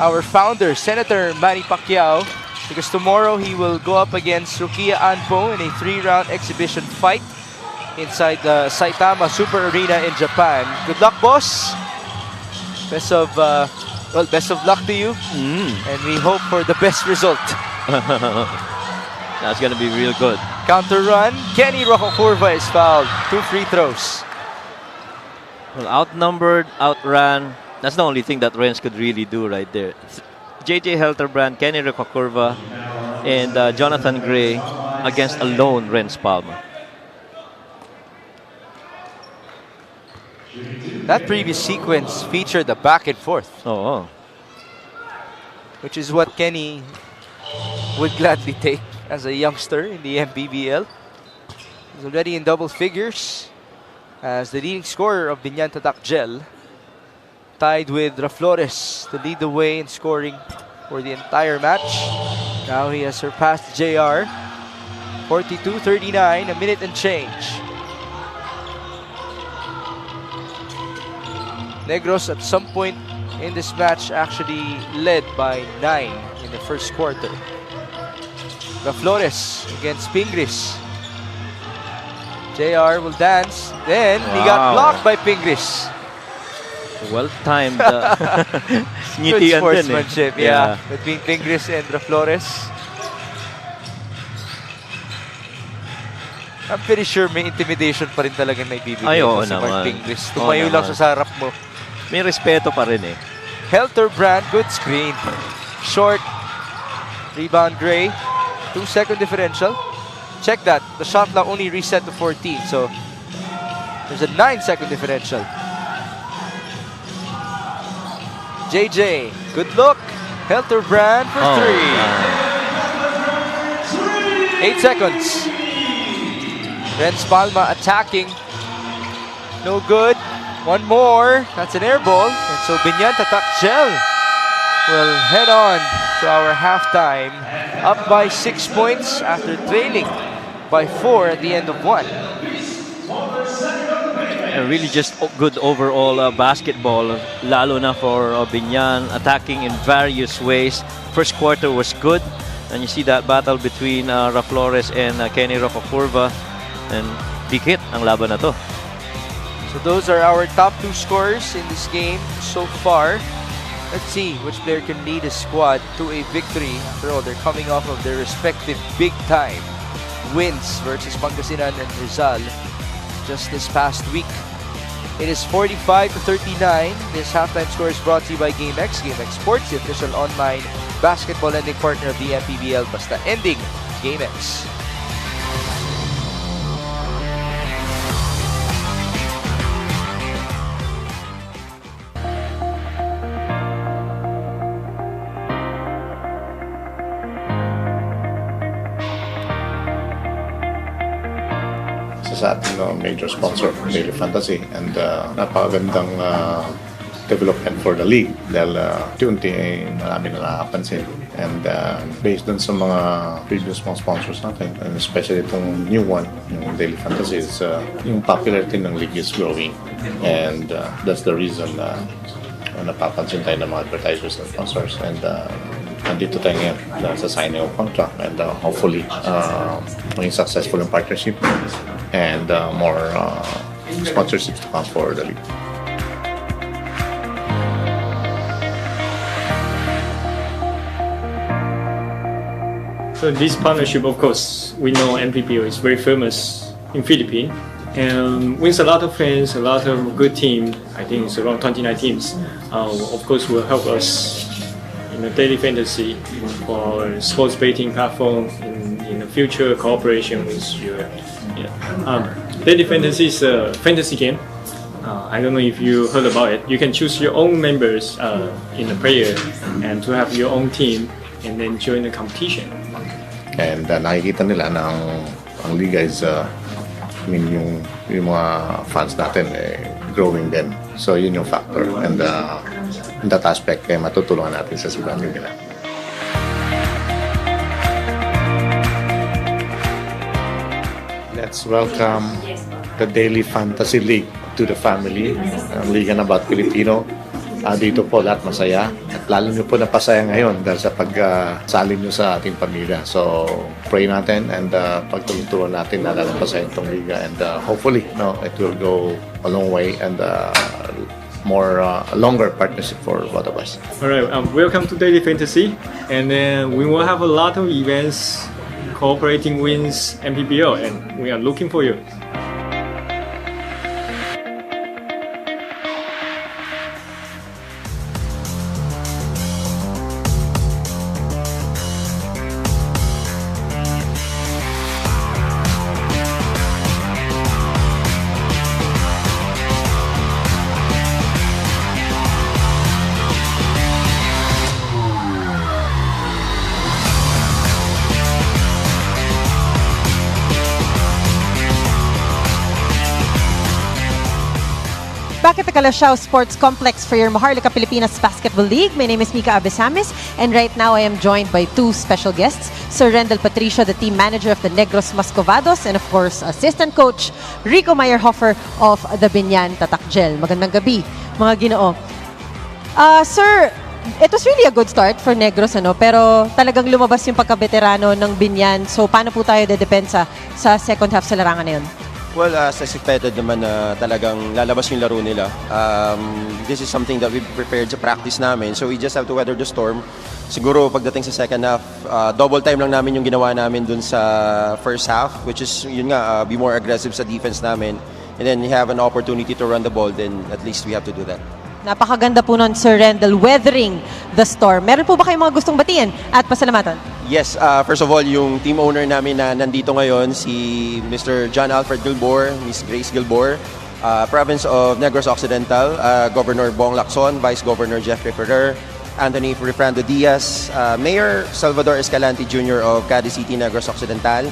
our founder, Senator Manny Pacquiao, because tomorrow he will go up against Rukia Anpo in a 3-round exhibition fight inside the Saitama Super Arena in Japan. Good luck, boss. Best of luck to you, and we hope for the best result. That's gonna be real good. Counter run. Kenny Rocokurva is fouled. 2 free throws. Well, outnumbered, outran. That's the only thing that Renz could really do right there. JJ Helterbrand, Kenny Rocokurva, and Jonathan Gray against a lone Renz Palma. That previous sequence featured a back and forth, which is what Kenny would gladly take as a youngster in the MPBL. He's already in double figures as the leading scorer of Biñan Tatak Gel, tied with Raflores to lead the way in scoring for the entire match. Now he has surpassed JR. 42-39, a minute and change. Negros at some point in this match actually led by 9 in the first quarter. Raflores against Pingris. JR will dance. Then he got blocked by Pingris. Well-timed. Good sportsmanship, yeah, between Pingris and Raflores. I'm pretty sure may intimidation pa rin talaga na ibibigay mo si Mark Pingris. Tumayo lang sa harap mo. May respeto pa rin eh. Helterbrand, good screen. Short. Rebound Gray. 2-second differential. Check that. The shot clock only reset to 14. So there's a 9-second differential. JJ, good look. Helterbrand for 3. 8 seconds. Renz Palma attacking. No good. One more. That's an air ball. And so Biñan Tatak Gel will head on to our halftime. Up by 6 points after trailing by 4 at the end of 1. really just good overall basketball, lalo na for Biñan, attacking in various ways. First quarter was good, and you see that battle between Raflores and Kenny Rocacurva, and dikit ang laban na to. So those are our top 2 scorers in this game so far. Let's see which player can lead his squad to a victory. After all, they're coming off of their respective big-time wins versus Pangasinan and Rizal just this past week. It is 45-39. This halftime score is brought to you by GameX. GameX Sports, the official online basketball lending partner of the MPBL. Basta ending, GameX. Sa ating major sponsor, Daily Fantasy, and napakagandang development for the league dahil unti-unti ay marami na nakapansin, and based dun sa mga previous mga sponsors natin, and especially itong new one, yung Daily Fantasy, is yung popularity ng league is growing, and that's the reason napapansin tayo ng mga advertisers and sponsors, and nandito tayo ngayon sa signing of contract, and hopefully maging successful in partnership and more sponsorships to come for the league. So this partnership, of course, we know MPBL is very famous in Philippines and wins a lot of fans, a lot of good team. I think it's around 29 teams. Of course, will help us in the daily fantasy for sports betting platform in the future cooperation with you. Daily Fantasy is a fantasy game. I don't know if you heard about it. You can choose your own members in the player and to have your own team and then join the competition. And nakikita nila na ang liga is, yung mga fans natin growing din. So yun yung factor. And in that aspect, matutulungan natin sa sigamin nila. Let's welcome the Daily Fantasy League to the family. Ang liga na bawat Pilipino. Dito po lahat masaya. At lalo nyo po napasaya ngayon dahil sa pagsali nyo sa ating pamilya. So, pray natin and pagtulong-tulong natin na lalampasayan itong liga. And hopefully, it will go a long way and more longer partnership for both of us. Alright, welcome to Daily Fantasy. And then we will have a lot of events cooperating with MPBL, and we are looking for you. Back at the Calasiao Sports Complex for your Maharlika Pilipinas Basketball League. My name is Mika Abesamis, and right now I am joined by 2 special guests. Sir Rendel Patricio, the team manager of the Negros Mascovados, and of course, assistant coach Rico Meyerhofer of the Biñan Tatakgel. Magandang gabi, mga Ginoo. Sir, it was really a good start for Negros, pero talagang lumabas yung pagkabeterano ng Biñan. So, paano po tayo dedepensa sa second half sa larangan na yun? Well, as expected naman na talagang lalabas yung laro nila. This is something that we prepared sa practice namin. So we just have to weather the storm. Siguro pagdating sa second half, double time lang namin yung ginawa namin dun sa first half, which is yun nga, be more aggressive sa defense namin. And then you have an opportunity to run the ball, then at least we have to do that. Napakaganda po nun, Sir Rendel, weathering the storm. Meron po ba kayong mga gustong batiin at pasalamatan? Yes, first of all, yung team owner namin na nandito ngayon, si Mr. John Alfred Gilbor, Miss Grace Gilbor, Province of Negros Occidental, Governor Bong Lacson, Vice Governor Jeffrey Ferrer, Anthony Refrando Diaz, Mayor Salvador Escalante Jr. of Cadiz City, Negros Occidental,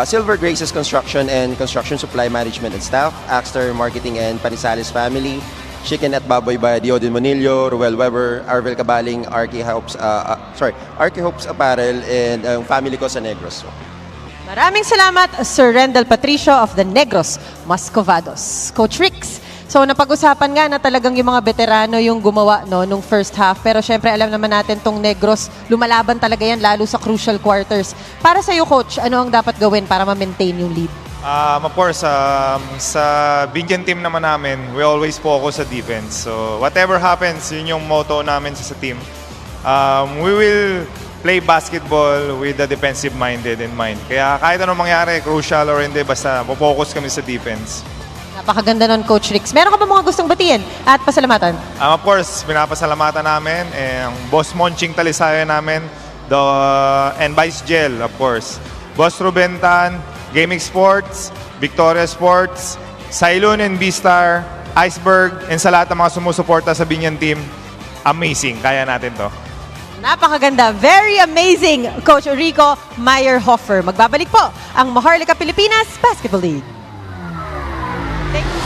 Silver Graces Construction and Construction Supply Management and Staff, Axter Marketing and Panisales Family, Chicken at Baboy by Diodin Monillo, Ruel Weber, Arvel Cabaling, Archie Hopes Apparel, and family ko sa Negros. Maraming salamat, Sir Rendel Patricio of the Negros Mascovados. Coach Rix, So napag-usapan nga na talagang yung mga veterano yung gumawa no nung first half. Pero syempre alam naman natin tong Negros, lumalaban talaga yan lalo sa crucial quarters. Para sa iyo coach, ano ang dapat gawin para ma-maintain yung lead? Of course, sa Biñan team naman namin, we always focus sa defense. So whatever happens, yun yung motto namin sa team. We will play basketball with the defensive minded in mind. Kaya kahit anong mangyari, crucial or hindi, basta focus kami sa defense. Napakaganda nun, Coach Rix. Meron ka ba mga gustong batiin at pasalamatan? Of course, pinapasalamatan namin ang Boss Monching Talisayo namin, and Vice Gel, of course. Boss Rubentan, Gaming Sports, Victoria Sports, Sailun and B-Star, Iceberg, and sa lahat ng mga sumusuporta sa Biñan team, amazing. Kaya natin to. Napakaganda. Very amazing, Coach Rico Meyerhofer. Magbabalik po ang Maharlika Pilipinas Basketball League. Thank you.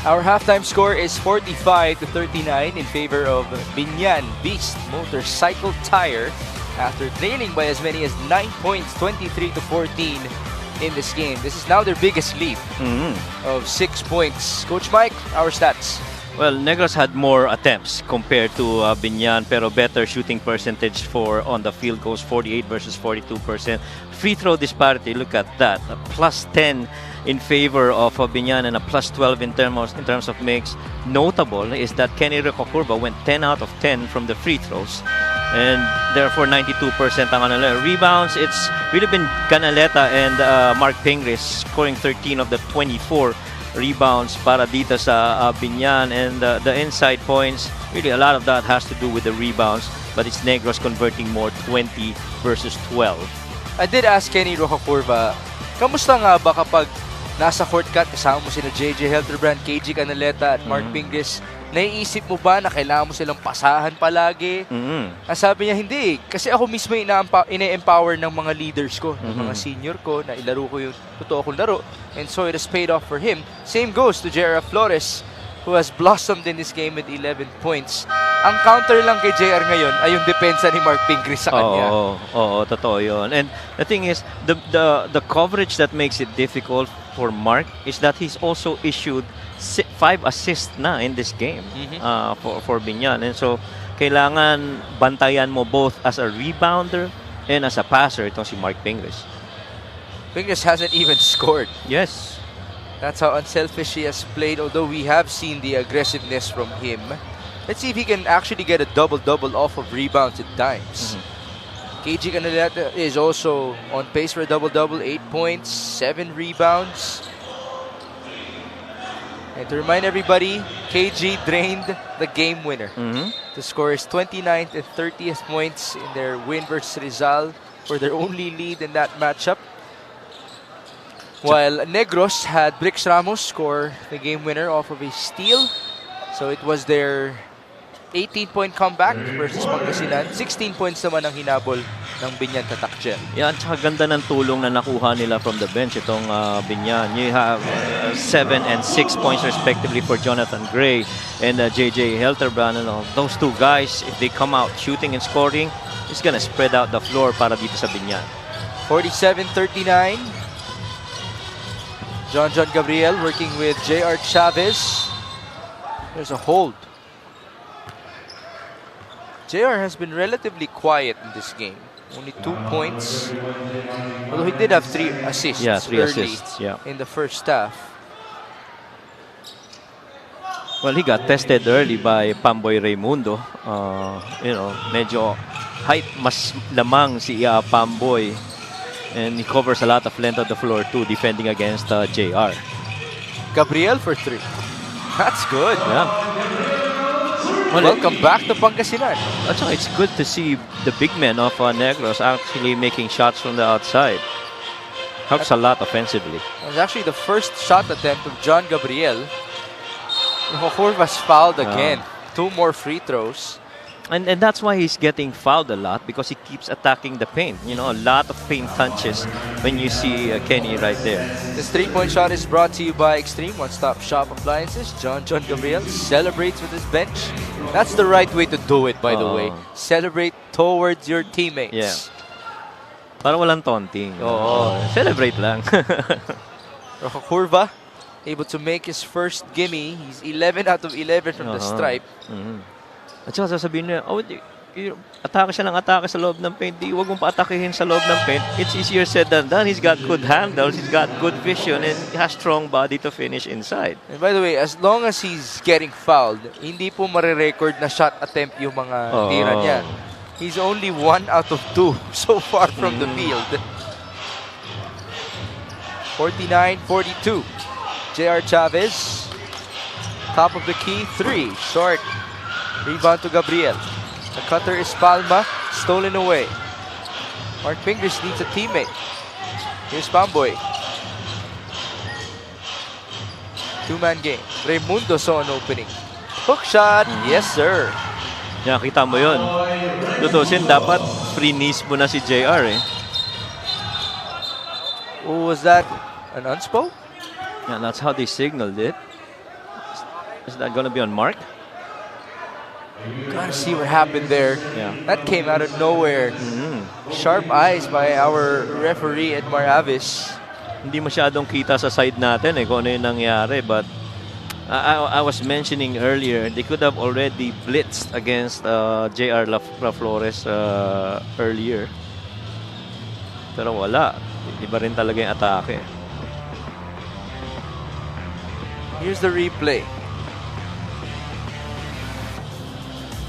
Our halftime score is 45-39 in favor of Biñan Beast Motorcycle Tire after trailing by as many as 9 points, 23-14 in this game. This is now their biggest lead of 6 points. Coach Mike, our stats. Well, Negros had more attempts compared to Biñan, pero better shooting percentage for on the field goals, 48 versus 42%. Free throw disparity, look at that, a +10 in favor of Biñan and a +12 in terms of makes. Notable is that Kenny Recocurva went 10 out of 10 from the free throws, and therefore 92% ang kanila. Rebounds, it's really been Canaleta and Mark Pingris scoring 13 of the 24 rebounds para dito sa Biñan, and the inside points, really a lot of that has to do with the rebounds, but it's Negros converting more, 20 versus 12. I did ask Kenny Recocurva, kamusta nga ba kapag nasa court ka, kasama mo sina JJ Helterbrand, KG Canaleta at Mark Pingris, naiisip mo ba na kailangan mo silang pasahan palagi? Ang sabi niya, hindi. Kasi ako mismo ina-empower ng mga leaders ko, ng mga senior ko, na ilaro ko yung totoo kong laro. And so it has paid off for him. Same goes to JR Flores, who has blossomed in this game with 11 points. Ang counter lang kay JR ngayon ay yung depensa ni Mark Pingris sa kanya. Oo, totoo yun. And the thing is, the coverage that makes it difficult for Mark is that he's also issued 5 assists na in this game for Biñan. And so, kailangan bantayan mo both as a rebounder and as a passer itong si Mark Pingris. Pingris hasn't even scored. Yes. That's how unselfish he has played, although we have seen the aggressiveness from him. Let's see if he can actually get a double-double off of rebounds at times. KG Canaleta is also on pace for a double-double, 8 points, 7 rebounds. And to remind everybody, KG drained the game winner. The score is 29th and 30th points in their win versus Rizal for their only lead in that matchup. While Negros had Brix Ramos score the game winner off of a steal. So it was their 18-point comeback versus Pangasinan. 16 points naman ang hinabol ng Biñan Tatakchen. Yan, tsaka ganda ng tulong na nakuha nila from the bench itong Biñan. You have 7 and 6 points respectively for Jonathan Gray and JJ Helterbrand. Those two guys, if they come out shooting and scoring, it's gonna spread out the floor para dito sa Biñan. 47-39. John Gabriel working with JR Chavez. There's a hold. JR has been relatively quiet in this game. Only 2 points. Although he did have 3 assists. Yeah, 3 early assists. Yeah. In the first half. Well, he got tested early by Pamboy Raimundo. Medyo height mas lamang si Pamboy. And he covers a lot of length of the floor too, defending against JR. Gabriel for 3. That's good. Yeah. Welcome back to Pangasinan. It's good to see the big men of Negros actually making shots from the outside. Helps a lot offensively. It was actually the first shot attempt of John Gabriel. Recocurva's fouled again. 2 more free throws. And that's why he's getting fouled a lot, because he keeps attacking the paint. You know, a lot of paint punches when you see Kenny right there. This 3-point shot is brought to you by Extreme One-Stop Shop Appliances. John Gabriel celebrates with his bench. That's the right way to do it, by the way. Celebrate towards your teammates. Yeah. Para walang taunting. Celebrate lang. Recocurva able to make his first gimme. He's 11 out of 11 from the stripe. At saka sasabihin niya, atake siya ng atake sa loob ng paint. Huwag mong pa-atakehin sa loob ng paint. It's easier said than done. He's got good handles, he's got good vision, and has strong body to finish inside. And by the way, as long as he's getting fouled, hindi po marirecord na shot attempt yung mga tira niya. He's only 1 out of 2 so far from the field. 49-42. JR Chavez, top of the key, 3, short. Rebound to Gabriel. The cutter is Palma, stolen away. Mark Pingris needs a teammate. Here's Pamboy. 2-man game. Raimundo saw an opening. Hook shot, yes sir. Yeah, kita mo yun. Tutusin, dapat free knees mo na si JR eh. Oh, was that an unspo? Yeah, that's how they signaled it. Is that going to be on Mark? Gotta see what happened there. Yeah. That came out of nowhere. Sharp eyes by our referee, Edmar Avis. Hindi masyadong kita sa side natin kung ano yung nangyari. But I was mentioning earlier, they could have already blitzed against JR La Flores earlier. Pero wala. Iba rin talaga yung atake. Here's the replay.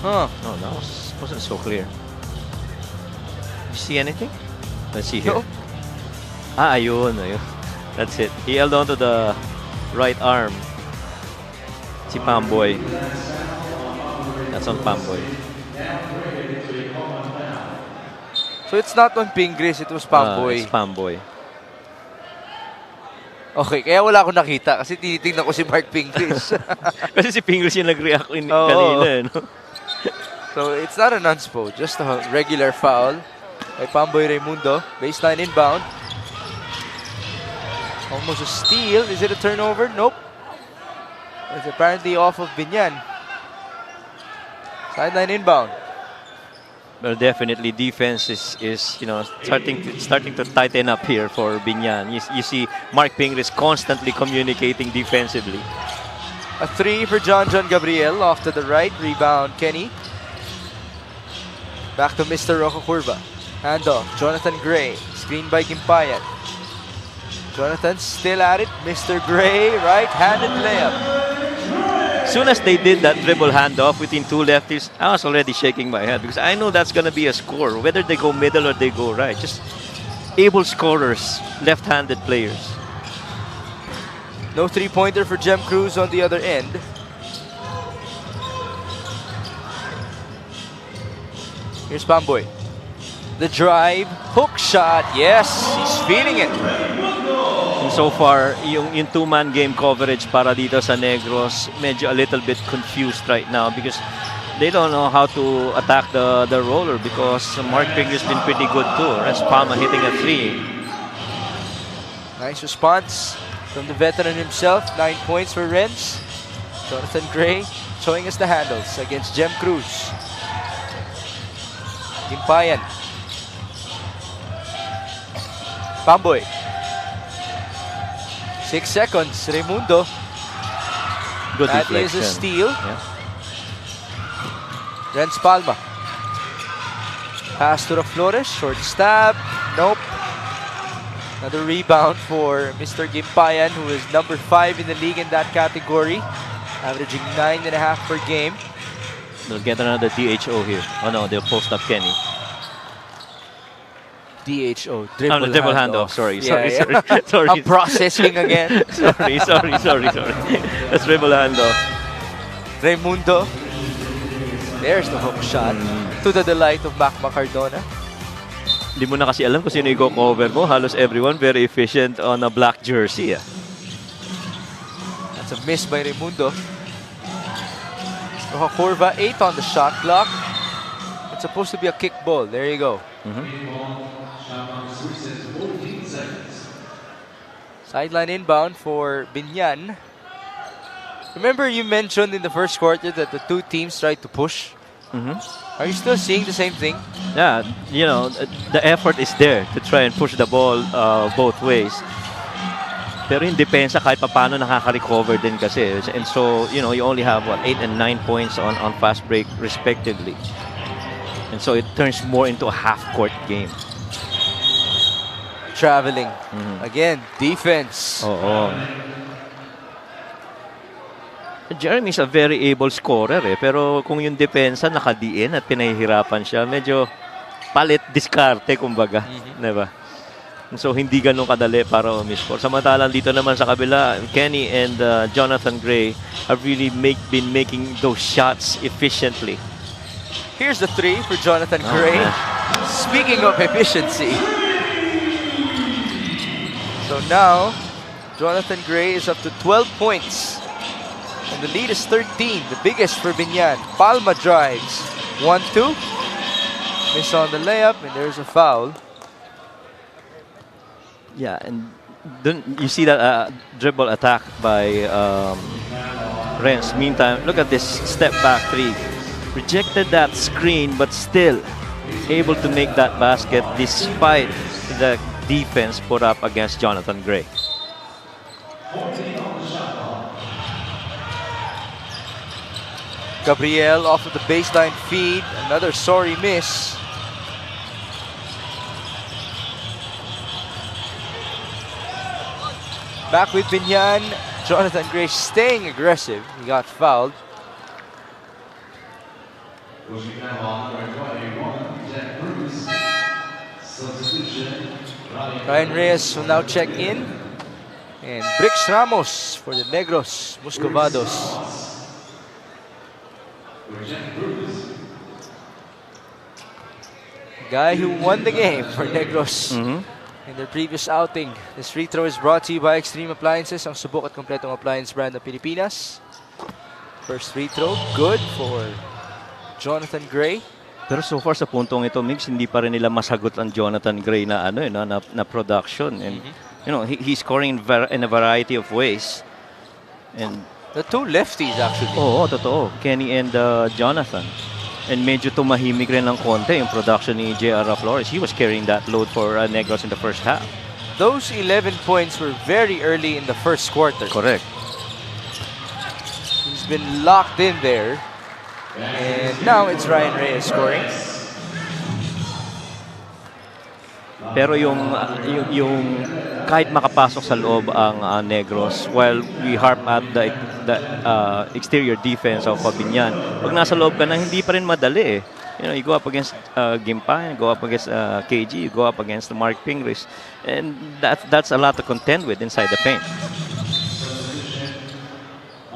Huh. No, that wasn't so clear. You see anything? Let's see here. No. Ayun. That's it. He held on to the right arm. Si Pamboy. That's on Pamboy. So it's not on Pingris, it was Pamboy. It's Pamboy. Okay, kaya wala akong nakita kasi tinitingnan ko si Mark Pingris. Kasi si Pingris yung nag-react Oo. kanina. No? So it's not a non-spo, just a regular foul by Pamboy Raimundo. Baseline inbound. Almost a steal. Is it a turnover? Nope. It's apparently off of Biñan. Sideline inbound. Well, definitely defense is starting to tighten up here for Biñan. You see Mark Pingris constantly communicating defensively. A three for John Gabriel off to the right. Rebound Kenny. Back to Mr. Rocco Curva. Handoff. Jonathan Gray. Screen by Gimpayan. Jonathan still at it. Mr. Gray, right-handed layup. Soon as they did that dribble handoff between two lefties, I was already shaking my head because I know that's going to be a score, whether they go middle or they go right. Just able scorers, left-handed players. No three-pointer for Jem Cruz on the other end. Here's Pamboy. The drive, hook shot. Yes, he's feeling it. And so far, yung two-man game coverage para dito sa Negros, medyo a little bit confused right now because they don't know how to attack the roller because Mark Pingris has been pretty good too. Renz Palma hitting a three. Nice response from the veteran himself. 9 points for Renz. Jonathan Gray showing us the handles against Jem Cruz. Gimpayan. Pamboy. 6 seconds. Raimundo. Good That deflection. is a steal. Yeah. Renz Palma. Pass to the Flores. Short stab. Nope. Another rebound for Mr. Gimpayan, who is number 5 in the league in that category. Averaging 9.5 per game. They'll get another DHO here. Oh no, they'll post up Kenny. DHO. Dribble handoff. Sorry. I'm processing again. sorry. That's dribble handoff. Raimundo. There's the hook shot. To the delight of Macma Cardona. Hindi mo na kasi alam kung sino yung cover mo. Halos everyone very efficient on a black jersey. That's a miss by Raimundo. Curva 8 on the shot clock. It's supposed to be a kick ball. There you go. Sideline inbound for Biñan. Remember you mentioned in the first quarter that the two teams tried to push? Are you still seeing the same thing? Yeah, the effort is there to try and push the ball both ways. Pero yung depensa kahit paano nakaka-recover din kasi. And so, you only have 8 and 9 points on fast break respectively. And so it turns more into a half-court game. Traveling. Again, defense. Oo. Jeremy's a very able scorer pero kung yung depensa nakadiin at pinahihirapan siya, medyo palit diskarte kumbaga, diba? So hindi ganun kadali para umiscore. Samantalang dito naman sa kabila, Kenny and Jonathan Gray have really been making those shots efficiently. Here's the three for Jonathan Gray. Speaking of efficiency. So now, Jonathan Gray is up to 12 points. And the lead is 13, the biggest for Biñan. Palma drives. 1-2. Miss on the layup, and there's a foul. Yeah, and then you see that dribble attack by Renz, meantime, look at this step back three. Rejected that screen, but still able to make that basket despite the defense put up against Jonathan Gray. Gabriel off of the baseline feed. Another sorry miss. Back with Biñan. Jonathan Gray staying aggressive. He got fouled. Ryan Reyes will now check in. And Brix Ramos for the Negros Muscovados. Guy who won the game for Negros in their previous outing. This free throw is brought to you by Extreme Appliances, ang subok at kompletong appliance brand ng Pilipinas. First free throw, good for Jonathan Gray. Pero so far sa puntong ito, Migs, hindi pa rin nila masagot ang Jonathan Gray na na production, and he's scoring in a variety of ways. And the two lefties actually. Oo, totoo. Kenny and Jonathan. And medyo tumahimik rin ng konti yung production ni J.R. Flores. He was carrying that load for Negros in the first half. Those 11 points were very early in the first quarter. Correct. He's been locked in there. And now it's Ryan Reyes scoring. Pero yung kahit makapasok sa loob ang Negros, while we harp at the exterior defense of Biñan, pag nasa loob ka na, hindi pa rin madali eh. You go up against Gimpan, go up against KG, you go up against Mark Pingris, and that's a lot to contend with inside the paint.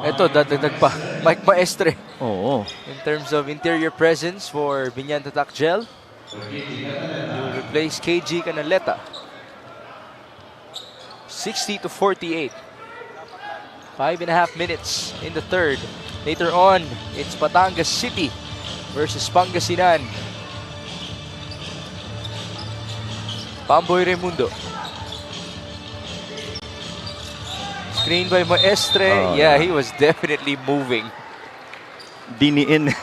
Ito, dadagdag pa. Mike Maestre. Oo. In terms of interior presence for Biñan Tatak Gel. He will replace KG Canaleta. 60-48. 5.5 minutes in the third. Later on, it's Batangas City versus Pangasinan. Pamboy Raimundo. Screen by Maestre. Yeah, he was definitely moving. Diniin.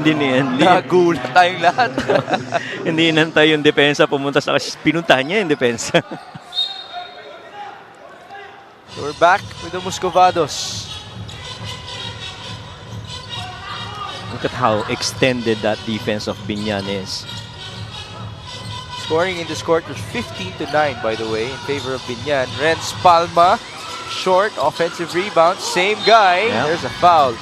Diniin. Nagulat tayong lahat. Hindi inantay yung depensa, pumunta sa pinuntahan niya yung depensa. So we're back with the Muscovados. Look at how extended that defense of Biñan is. Scoring in this quarter 15-9, by the way, in favor of Biñan. Renz Palma, short, offensive rebound. Same guy. Yeah. There's a foul.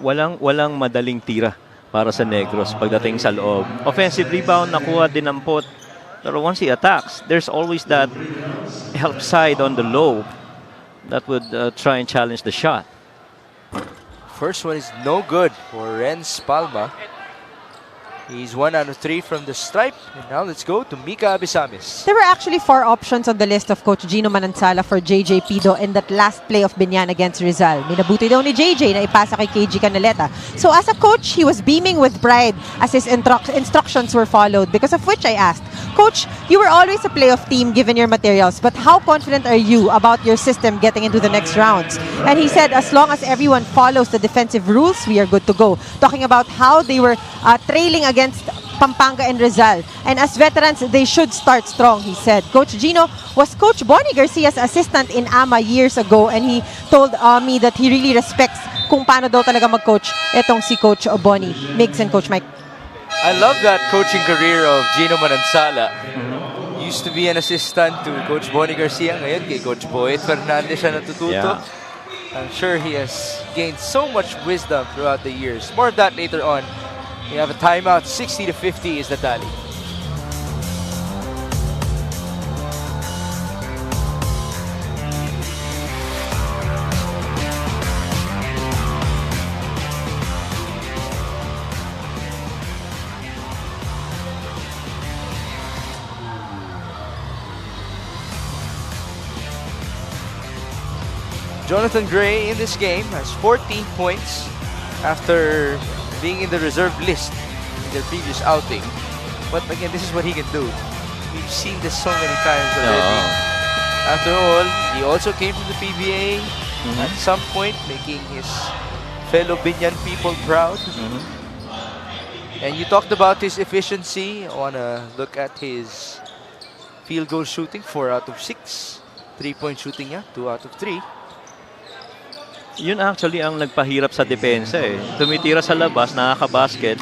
Walang madaling tira para sa Negros pagdating sa loob. Offensive rebound, nakuha din ang pot. Pero once he attacks, there's always that help side on the low that would try and challenge the shot. First one is no good for Renz Palma. He's 1 out of 3 from the stripe. And now let's go to Mika Abisamis. There were actually 4 options on the list of Coach Gino Manansala for JJ Pido in that last play of Biñan against Rizal. Minabuti daw ni JJ na ipasa kay KG Canaleta. So as a coach, he was beaming with pride as his instructions were followed, because of which I asked, Coach, you were always a playoff team given your materials, but how confident are you about your system getting into the next rounds? And he said, as long as everyone follows the defensive rules, we are good to go. Talking about how they were trailing against Pampanga and Rizal. And as veterans, they should start strong, he said. Coach Gino was Coach Bonnie Garcia's assistant in AMA years ago, and he told me that he really respects kung paano daw talaga mag-coach etong si Coach Bonnie. Migs and Coach Mike. I love that coaching career of Gino Manansala. Used to be an assistant to Coach Bonnie Garcia. Ngayon kay Coach Boyd Fernandez siya natututo. Yeah. I'm sure he has gained so much wisdom throughout the years. More of that later on. We have a timeout. 60-50 is the tally. Jonathan Gray in this game has 14 points after being in the reserve list in their previous outing. But again, this is what he can do. We've seen this so many times already. After all, he also came from the PBA at some point, making his fellow Biñan people proud. And you talked about his efficiency. I want to look at his field goal shooting, 4 out of 6. 3-point shooting niya, 2 out of 3. Yun actually ang nagpahirap sa depensa eh. Tumitira sa labas, nakaka-basket,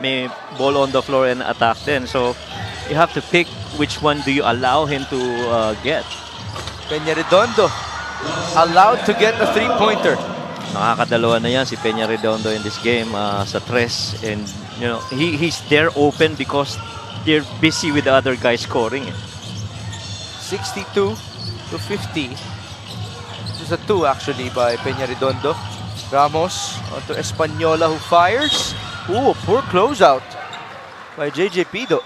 may ball on the floor and attack din. So, you have to pick which one do you allow him to get. Peña Redondo allowed to get a 3-pointer. Nakakadalawa na yan si Peña Redondo in this game sa tres. And, you know, he's there open because they're busy with the other guys scoring. 62 to 50. This is a 2 actually by Peña Redondo. Ramos onto Espanola who fires. Ooh, poor closeout by JJ Pido.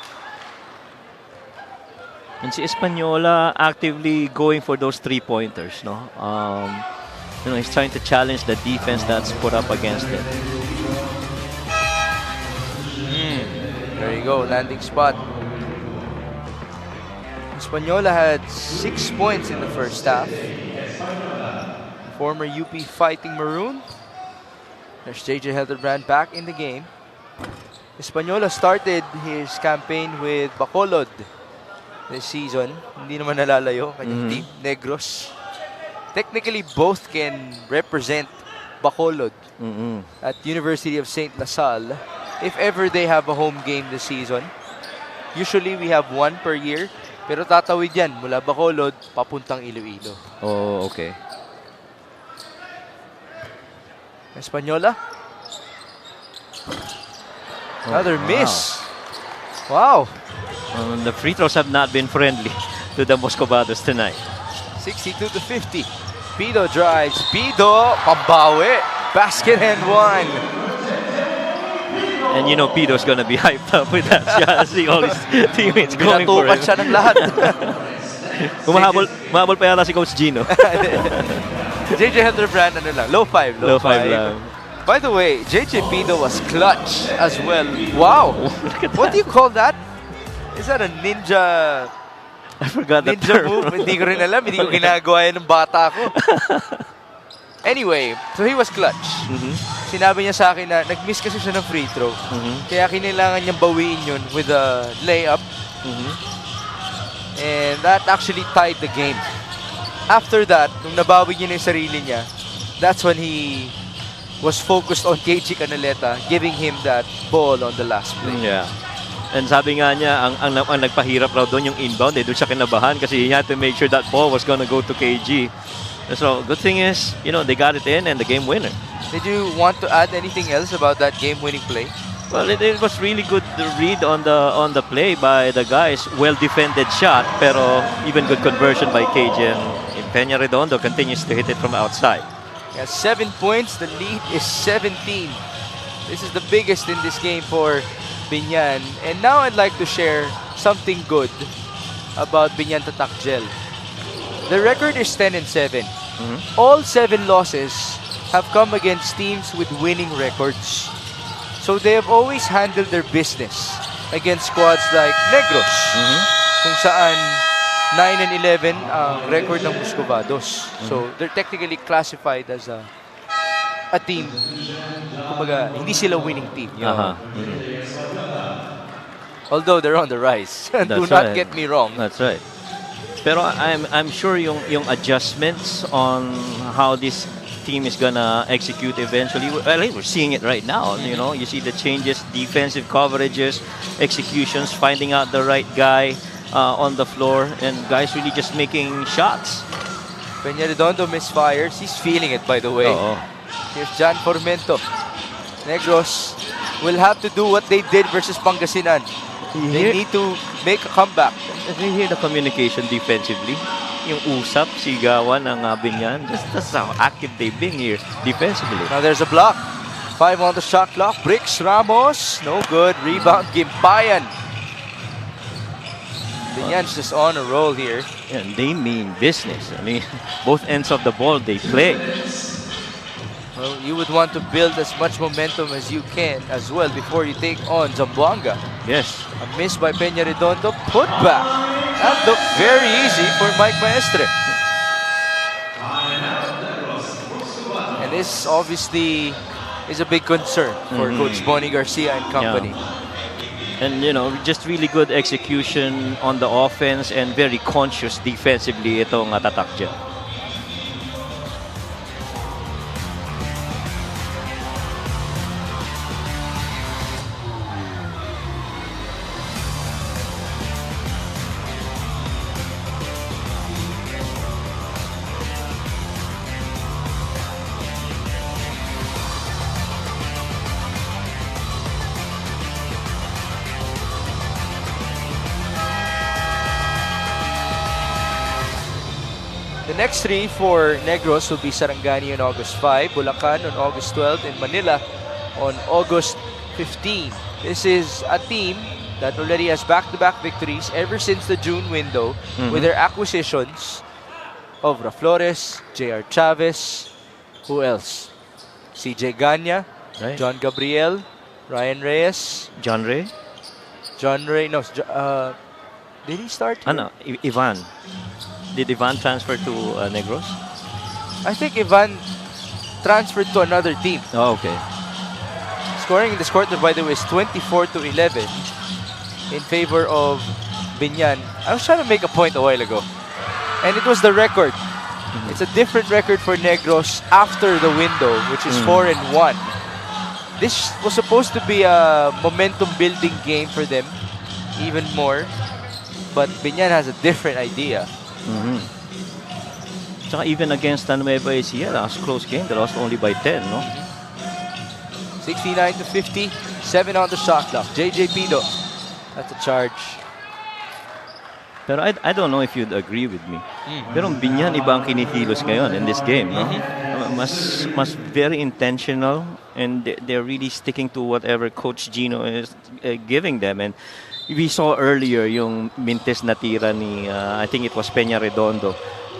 And si Espanola actively going for those 3-pointers, no? You know, he's trying to challenge the defense that's put up against him. There you go, landing spot. Espanola had 6 points in the first half. Former UP Fighting Maroon. There's JJ Helderbrand back in the game. Espanola started his campaign with Bacolod this season. Hindi naman nalalayo kanyang team, Negros. Technically, both can represent Bacolod at University of St. Lasal if ever they have a home game this season. Usually, we have 1 per year. Pero tatawid yan mula Bacolod papuntang Iloilo. Oh, okay. Espanola. Another miss. Wow. The free throws have not been friendly to the Moscovados tonight. 62 to 50. Pido drives. Pido, pambawi. Basket and 1. And you know Pido's gonna be hyped up with that shot. See all his teammates going for Binatukan it. siya ng lahat. Humahabol pa yata si Coach Gino. JJ Helderbrand, ano lang, low 5. Low five lang. By the way, JJ Pido was clutch as well. Wow. What do you call that? Is that a ninja? I forgot the Ninja term. move? Hindi ko rin alam. Hindi ko ginagawa yan ng bata ko. Anyway, so he was clutch. Sinabi niya sa akin na nag-miss kasi siya ng free throw. Kaya kinailangan niyang bawiin yun with a layup. And that actually tied the game. After that, nung nabawi niya yung sarili niya, that's when he was focused on KG Canaleta, giving him that ball on the last play. Yeah. And sabi nga niya, ang nagpahirap raw doon yung inbound. Doon siya kinabahan kasi he had to make sure that ball was gonna go to KG. So, good thing is, you know, they got it in and the game winner. Did you want to add anything else about that game-winning play? Well, it was really good read on the play by the guys. Well-defended shot, pero even good conversion by KG. And Peña Redondo continues to hit it from outside. Yeah, 7 points. The lead is 17. This is the biggest in this game for Biñan. And now I'd like to share something good about Biñan Tatakgel. The record is 10-7. All 7 losses have come against teams with winning records. So they have always handled their business against squads like Negros, kung saan 9-11 ang record ng Moscovados. So they're technically classified as a team. Kumbaga, hindi sila winning team. You know? Although they're on the rise. Do not get me wrong. That's right. Pero I'm sure yung adjustments on how this team is gonna execute eventually. Well, we're seeing it right now. You know, you see the changes, defensive coverages, executions, finding out the right guy on the floor, and guys really just making shots. Peña Redondo misfires. He's feeling it, by the way. Here's John Formento. Negros will have to do what they did versus Pangasinan. They need to make a comeback. Did you hear the communication defensively? Yung usap, sigawan ng Biñan. That's how active they've been here defensively. Now there's a block. 5 on the shot clock. Bricks Ramos. No good. Rebound. Gimpayan. Biñan's just on a roll here. And they mean business. I mean, both ends of the ball they play. Well, you would want to build as much momentum as you can as well before you take on Zamboanga. Yes. A miss by Peña Redondo. Put back. That looked very easy for Mike Maestre. And this obviously is a big concern for Coach Bonnie Garcia and company. Yeah. And just really good execution on the offense and very conscious defensively itong Tatakja. The next three for Negros will be Sarangani on August 5, Bulacan on August 12, and Manila on August 15. This is a team that already has back-to-back victories ever since the June window with their acquisitions of Flores, J.R. Chavez, who else? CJ Ganya, Right. John Gabriel, Ryan Reyes, John Ray? no, did he start? No, Ivan. Did Ivan transfer to Negros? I think Ivan transferred to another team. Oh, okay. Scoring in this quarter, by the way, is 24-11 in favor of Biñan. I was trying to make a point a while ago, and it was the record. It's a different record for Negros after the window, which is 4-1. This was supposed to be a momentum-building game for them, even more. But Biñan has a different idea. Tsaka even against Nueva Ecija, that was a close game. They lost only by 10, no? 69-50, 7 on the shot clock. JJ Pido at the charge. Pero I don't know if you'd agree with me. Pero Biñan iba ang kinikilos ngayon in this game, no? Mas very intentional, and they're really sticking to whatever Coach Gino is giving them. And we saw earlier yung mintes na tira ni, I think it was Peña Redondo.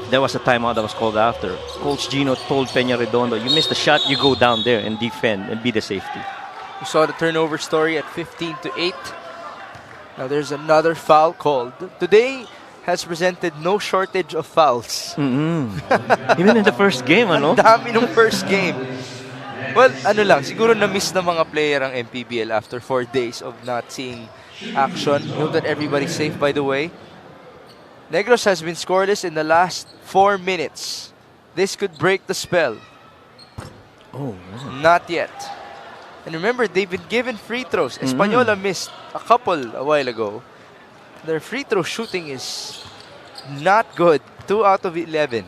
There was a timeout that was called after. Coach Gino told Peña Redondo, you miss the shot, you go down there and defend and be the safety. We saw the turnover story at 15-8. Now there's another foul called. Today has presented no shortage of fouls. Even in the first game, ano? Ang dami nung first game. Well, siguro na-miss ng mga player ang MPBL after 4 days of not seeing action. Hope that everybody's safe, by the way. Negros has been scoreless in the last 4 minutes. This could break the spell. Oh, Not yet. And remember, they've been given free throws. Española missed a couple a while ago. Their free throw shooting is not good. 2 out of 11.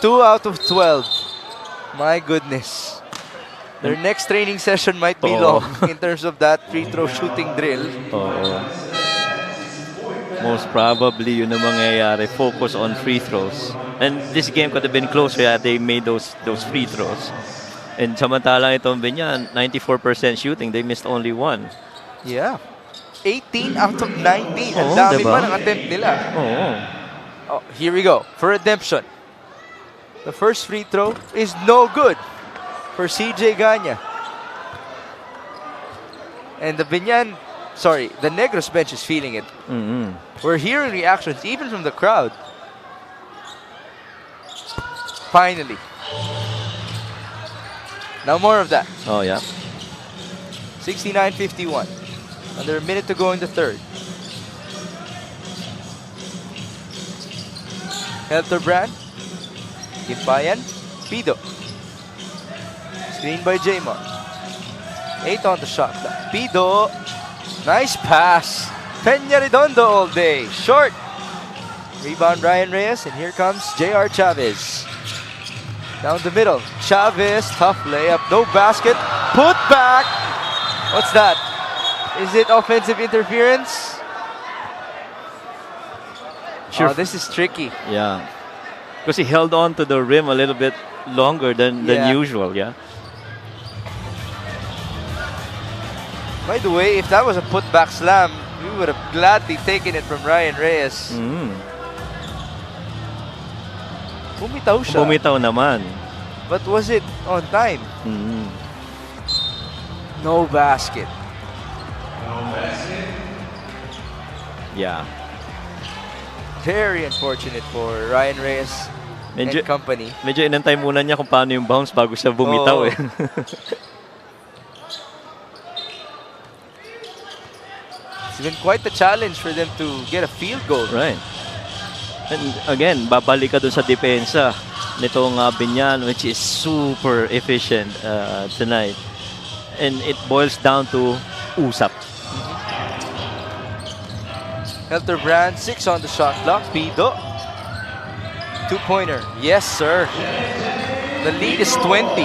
2 out of 12. My goodness. Their next training session might be long in terms of that free throw shooting drill. Most probably yun ang mangyayari. Focus on free throws. And this game could have been close kaya they made those free throws. And samantalang itong Biñan, 94% shooting. They missed only 1. Yeah. 18 out of 19. Ang Oo, dami diba? man ang attempt nila. Oh, here we go. For redemption. The first free throw is no good for CJ Ganya. And the the Negros bench is feeling it. We're hearing reactions even from the crowd. Finally. Now more of that. Oh, yeah. 69-51. Under a minute to go in the third. Helterbrand. Gimpayan. Pido. Screen by Jamon. 8 on the shot clock. Pido. Nice pass. Peña Redondo all day. Short. Rebound Ryan Reyes. And here comes J.R. Chavez. Down the middle. Chavez. Tough layup. No basket. Put back. What's that? Is it offensive interference? Sure. Oh, this is tricky. Yeah. Because he held on to the rim a little bit longer than usual, yeah? By the way, if that was a putback slam, we would have gladly taken it from Ryan Reyes. Bumitaw siya. Bumitaw naman. But was it on time? No basket. Yeah. Very unfortunate for Ryan Reyes and company. Medyo inantay muna niya kung paano yung bounce bago siya bumitaw eh. It's been quite a challenge for them to get a field goal. Right. And again, babalik ka dun sa depensa nitong Biñan, which is super efficient tonight. And it boils down to usap. Hilterbrand, 6 on the shot clock. Pido. 2-pointer. Yes, sir. The lead is 20.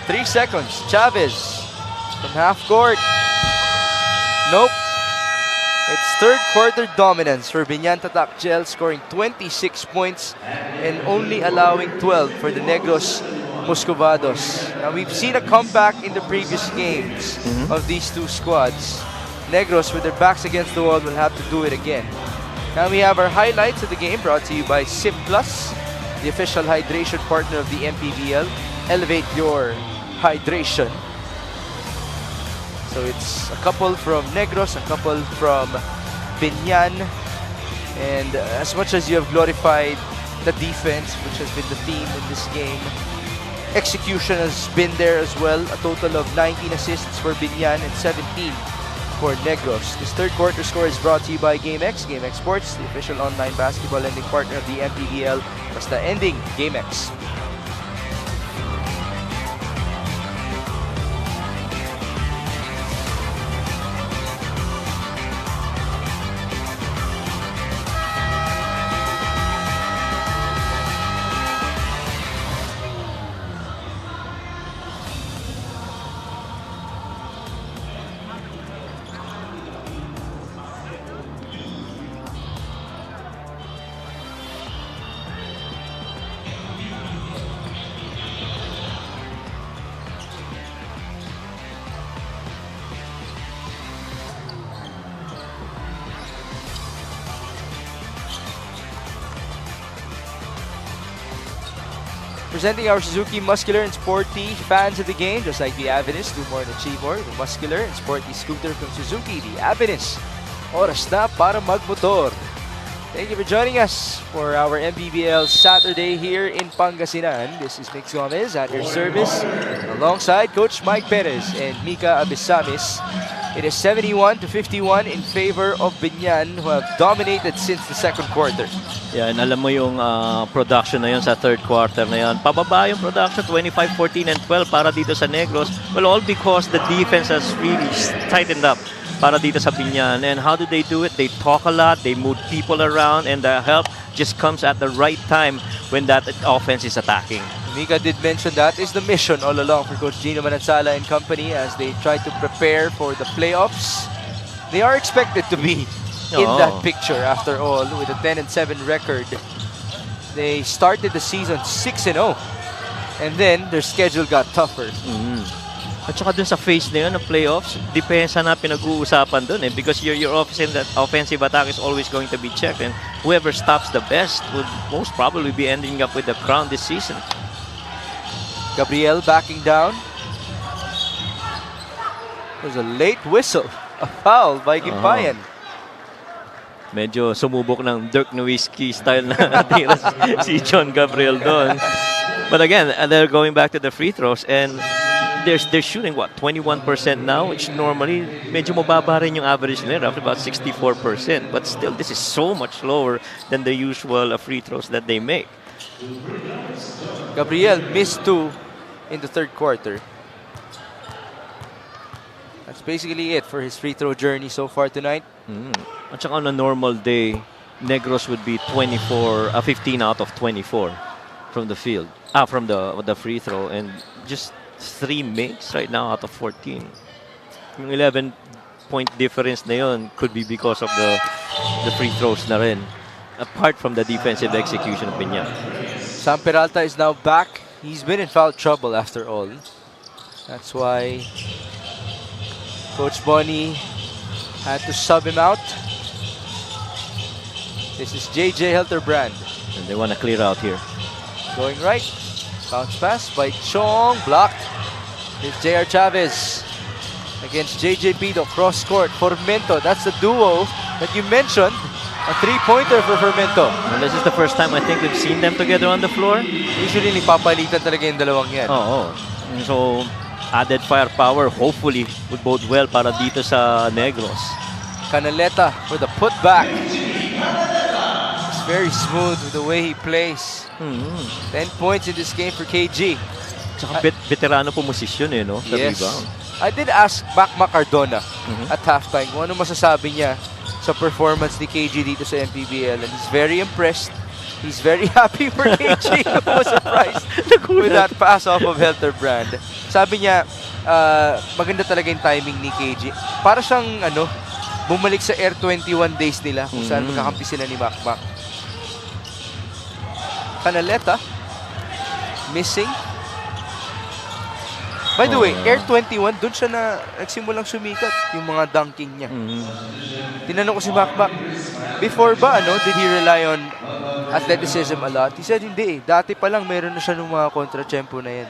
3 seconds. Chavez from half court. Nope. It's third quarter dominance for Biñan Tatak Gel, scoring 26 points and only allowing 12 for the Negros Muscovados. Now we've seen a comeback in the previous games of these two squads. Negros, with their backs against the wall, will have to do it again. Now we have our highlights of the game brought to you by Sim Plus, the official hydration partner of the MPBL. Elevate your hydration. So it's a couple from Negros, a couple from Biñan. And as much as you have glorified the defense, which has been the theme in this game, execution has been there as well. A total of 19 assists for Biñan and 17 for Negros. This third quarter score is brought to you by GameX. GameX Sports, the official online basketball lending partner of the MPBL. Basta ending GameX. Presenting our Suzuki Muscular and Sporty fans of the game, just like the Avenus, do more and achieve more. The Muscular and Sporty scooter from Suzuki, the Avenus. Oras na para magmotor. Thank you for joining us for our MPBL Saturday here in Pangasinan. This is Mix Gomez at your service, alongside Coach Mike Perez and Mika Abisamis. It is 71-51 in favor of Biñan, who have dominated since the second quarter. Yeah, and alam mo yung production na yun sa third quarter na yun. Pababa yung production, 25, 14, and 12 para dito sa Negros. Well, all because the defense has really tightened up para dito sa Biñan. And how do they do it? They talk a lot, they move people around, and the help just comes at the right time when that offense is attacking. Mika did mention that is the mission all along for Coach Gino Manansala and company as they try to prepare for the playoffs. They are expected to be in that picture after all, with a 10-7 record. They started the season 6-0 and then their schedule got tougher. At saka dun sa phase na yun, ng playoffs, depensa na pinag-uusapan dun eh. Because your offensive attack is always going to be checked. And whoever stops the best would most probably be ending up with the crown this season. Gabriel backing down. There's a late whistle. A foul by Gimpayan. Medyo sumubok ng Dirk Nowitzki style na tira si John Gabriel doon. But again, they're going back to the free throws and they're shooting what, 21% now, which normally medyo mababa rin yung average nila, roughly about 64%. But still, this is so much lower than the usual free throws that they make. Gabriel missed 2 in the third quarter. That's basically it for his free throw journey so far tonight. At saka on a normal day, Negros would be 15 out of 24 from the field, from the free throw, and just 3 makes right now out of 14. Yung 11-point difference na yun could be because of the free throws na rin, apart from the defensive execution of Biñan. Sam Peralta is now back. He's been in foul trouble after all. That's why Coach Bonnie had to sub him out. This is JJ Hilterbrand. And they want to clear out here. Going right. Bounce pass by Chong. Blocked. Here's JR Chavez. against JJP, the cross court. Formento, that's the duo that you mentioned. A three-pointer for Formento. And this is the first time I think we've seen them together on the floor. Usually, nipapalitan talaga yung dalawang yan. Oo. And so, added firepower, hopefully, would bode well para dito sa Negros. Canaleta with a putback. It's very smooth with the way he plays. 10 points in this game for KG. Tsaka veterano po musisyon no? Sa rebound. I did ask Mac Cardona at halftime kung ano masasabi niya sa performance ni KG dito sa MPBL, and he's very impressed. He's very happy for KG. I was surprised with that pass off of Helter Brand. Sabi niya, maganda talaga yung timing ni KG. Para siyang bumalik sa Air 21 days nila kung saan magkakampi sila ni Mac. Canaleta missing. By the way, Air 21, doon siya nagsimulang sumikat yung mga dunking niya. Tinanong ko si Mac, before ba, did he rely on athleticism a lot? He said, hindi. Dati pa lang, meron na siya ng mga kontra-tempo na yan.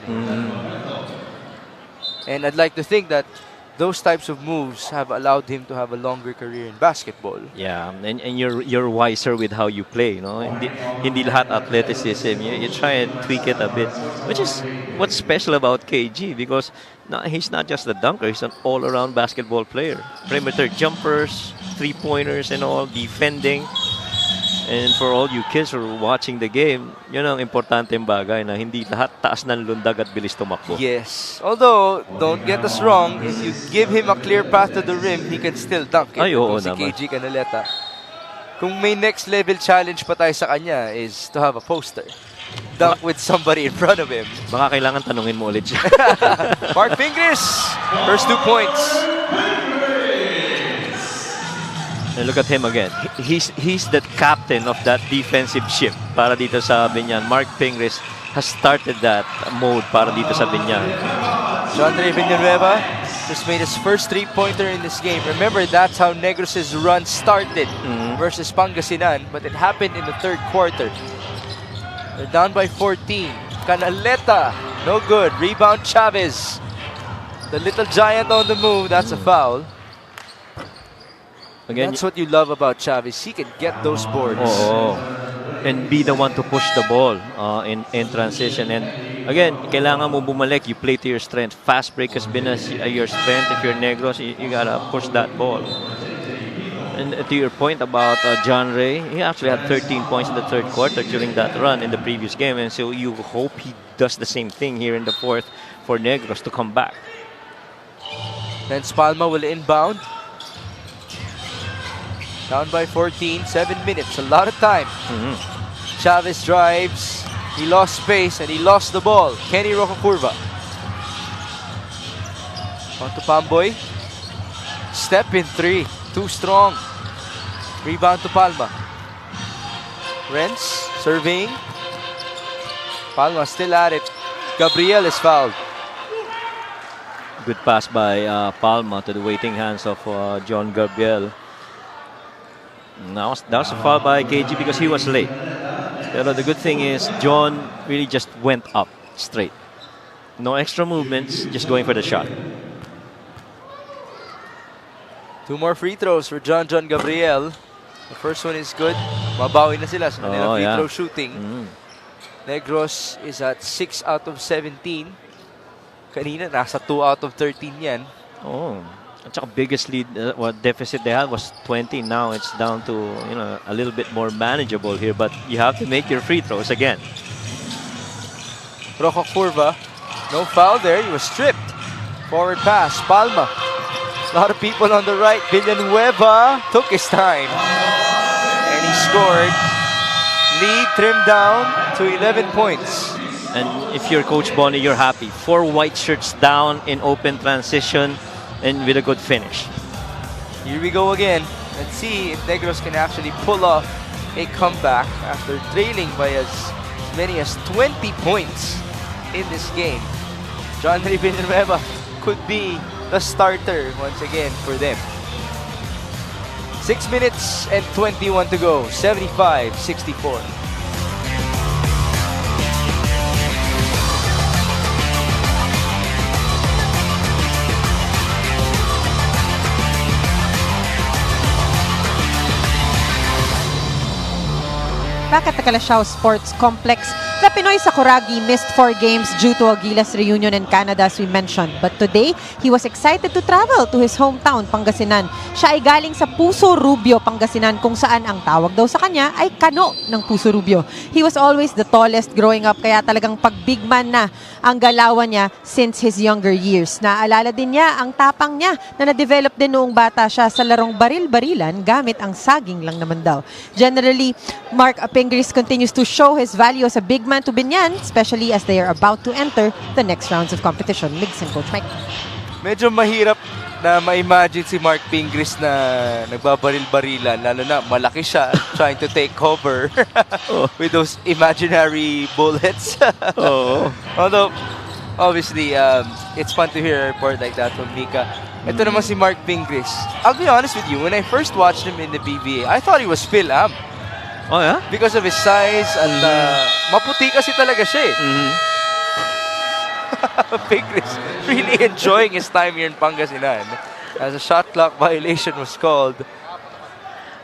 And I'd like to think that those types of moves have allowed him to have a longer career in basketball. Yeah, and you're wiser with how you play, Hindi lahat athleticism. You try and tweak it a bit, which is what's special about KG, because he's not just a dunker, he's an all-around basketball player. Perimeter jumpers, three-pointers and all, defending. And for all you kids who are watching the game, yun ang importanteng bagay na hindi lahat taas ng lundag at bilis tumakbo. Yes. Although, don't get us wrong, if you give him a clear path to the rim, he can still dunk it. Ay, oo si naman. KG Canaleta. Kung may next level challenge pa tayo sa kanya is to have a poster. Dunk with somebody in front of him. Baka kailangan tanungin mo ulit siya. Mark Fingris, first 2 points. And look at him again. He's the captain of that defensive ship para dito sa Biñan. Mark Fingris has started that mode para dito sa Biñan. Andre Villanueva just made his first three-pointer in this game. Remember, that's how Negros' run started versus Pangasinan, but it happened in the third quarter. They're down by 14. Canaleta, no good. Rebound Chavez. The little giant on the move, that's a foul. Again, that's what you love about Chavez. He can get those boards. And be the one to push the ball in transition. And again, kailangan mo bumalik. You play to your strength. Fast break has been your strength. If you're Negros, you gotta push that ball. And to your point about John Ray, he actually had 13 points in the third quarter during that run in the previous game. And so you hope he does the same thing here in the fourth for Negros to come back. Then Spalma will inbound. Down by 14, 7 minutes, a lot of time. Chavez drives, he lost space and he lost the ball. Kenny Rocacurva. On to Pamboy. Step in 3, too strong. Rebound to Palma. Renz serving. Palma still at it. Gabriel is fouled. Good pass by Palma to the waiting hands of John Gabriel. That was a foul by KG because he was late. But the good thing is John really just went up straight. No extra movements, just going for the shot. 2 more free throws for John Gabriel. The first one is good. Mabawi na sila sa kanilang free throw shooting. Negros is at 6 out of 17. Kanina, nasa 2 out of 13 yan. At saka biggest lead, what deficit they had was 20. Now it's down to a little bit more manageable here, but you have to make your free throws again. Rocacurva, no foul there. He was stripped. Forward pass, Palma. A lot of people on the right. Villanueva took his time, and he scored. Lead trimmed down to 11 points. And if you're Coach Bonnie, you're happy. 4 white shirts down in open transition. And with a good finish. Here we go again. Let's see if Negros can actually pull off a comeback after trailing by as many as 20 points in this game. John Villanueva could be the starter once again for them. 6 minutes and 21 to go. 75-64. back at the Calasiao Sports Complex. The Pinoy Sakuragi missed 4 games due to a Gilas reunion in Canada as we mentioned. But today, he was excited to travel to his hometown, Pangasinan. Siya ay galing sa Puso Rubio, Pangasinan, kung saan ang tawag daw sa kanya ay Kano ng Puso Rubio. He was always the tallest growing up, kaya talagang pag big man na ang galawan niya since his younger years. Naaalala din niya ang tapang niya na na-develop din noong bata siya sa larong baril-barilan gamit ang saging lang naman daw. Generally, Mark Pingris continues to show his value as a big man to Biñan, especially as they are about to enter the next rounds of competition. Migs and Coach Mike. Medyo mahirap na ma-imagine si Mark Pingris na nagbabaril-barilan, lalo na malaki siya trying to take cover with those imaginary bullets. Although, obviously, it's fun to hear a report like that from Mika. Ito naman si Mark Pingris. I'll be honest with you, when I first watched him in the PBA, I thought he was Phil Am. Oh, yeah? Because of his size and maputi kasi talaga siya eh. Pingris really enjoying his time here in Pangasinan as a shot clock violation was called.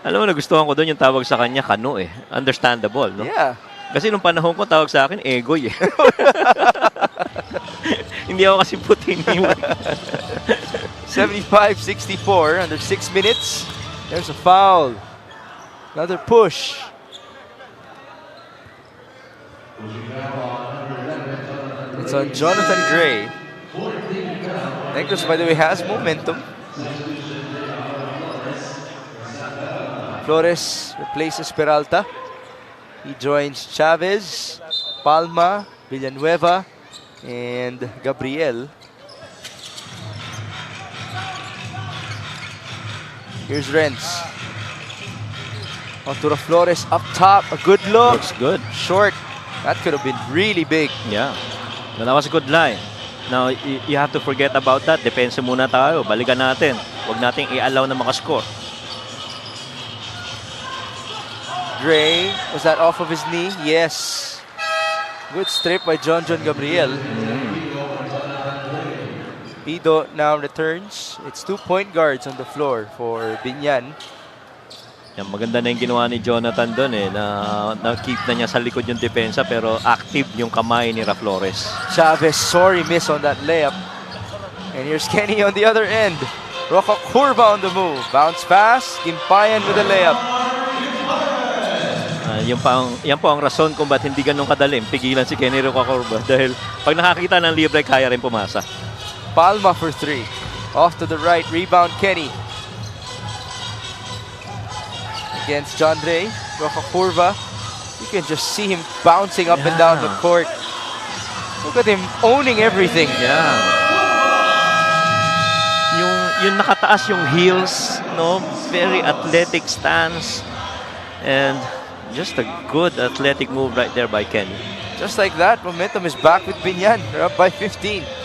Alam mo, nagustuhan ko doon yung tawag sa kanya, Kano eh. Understandable, no? Yeah. Kasi nung panahon ko, tawag sa akin, Egoy eh. Hindi ako kasi puti ni Mark. 75-64 under 6 minutes. There's a foul. Another push. It's on Jonathan Gray. Negros, by the way, has momentum. Flores replaces Peralta. He joins Chavez, Palma, Villanueva, and Gabriel. Here's Renz. Onto Flores up top. A good look. Looks good. Short. That could have been really big. Yeah. That was a good line. Now, you have to forget about that. Depensa muna tayo. Balikan natin. Huwag nating i-allow na makascore. Gray, was that off of his knee? Yes. Good strip by John Gabriel. Pido now returns. It's 2 point guards on the floor for Biñan. Yan, maganda na yung ginawa ni Jonathan doon eh. Na-keep na niya sa likod yung depensa pero active yung kamay ni Flores. Chavez, sorry miss on that layup. And here's Kenny on the other end. Roca Curva on the move. Bounce pass. Gimpayan with a layup. Yan po ang rason kung ba't hindi ganun kadaling pigilan si Kenny Roca Curva. Dahil pag nakakita ng libre, kaya rin pumasa. Palma for 3. Off to the right. Rebound Kenny. Against John Ray, Roca Curva. You can just see him bouncing up and down the court. Look at him owning everything. Yeah. Yung nakataas yung heels, no? Very athletic stance. And just a good athletic move right there by Kenny. Just like that, momentum is back with Biñan. They're up by 15.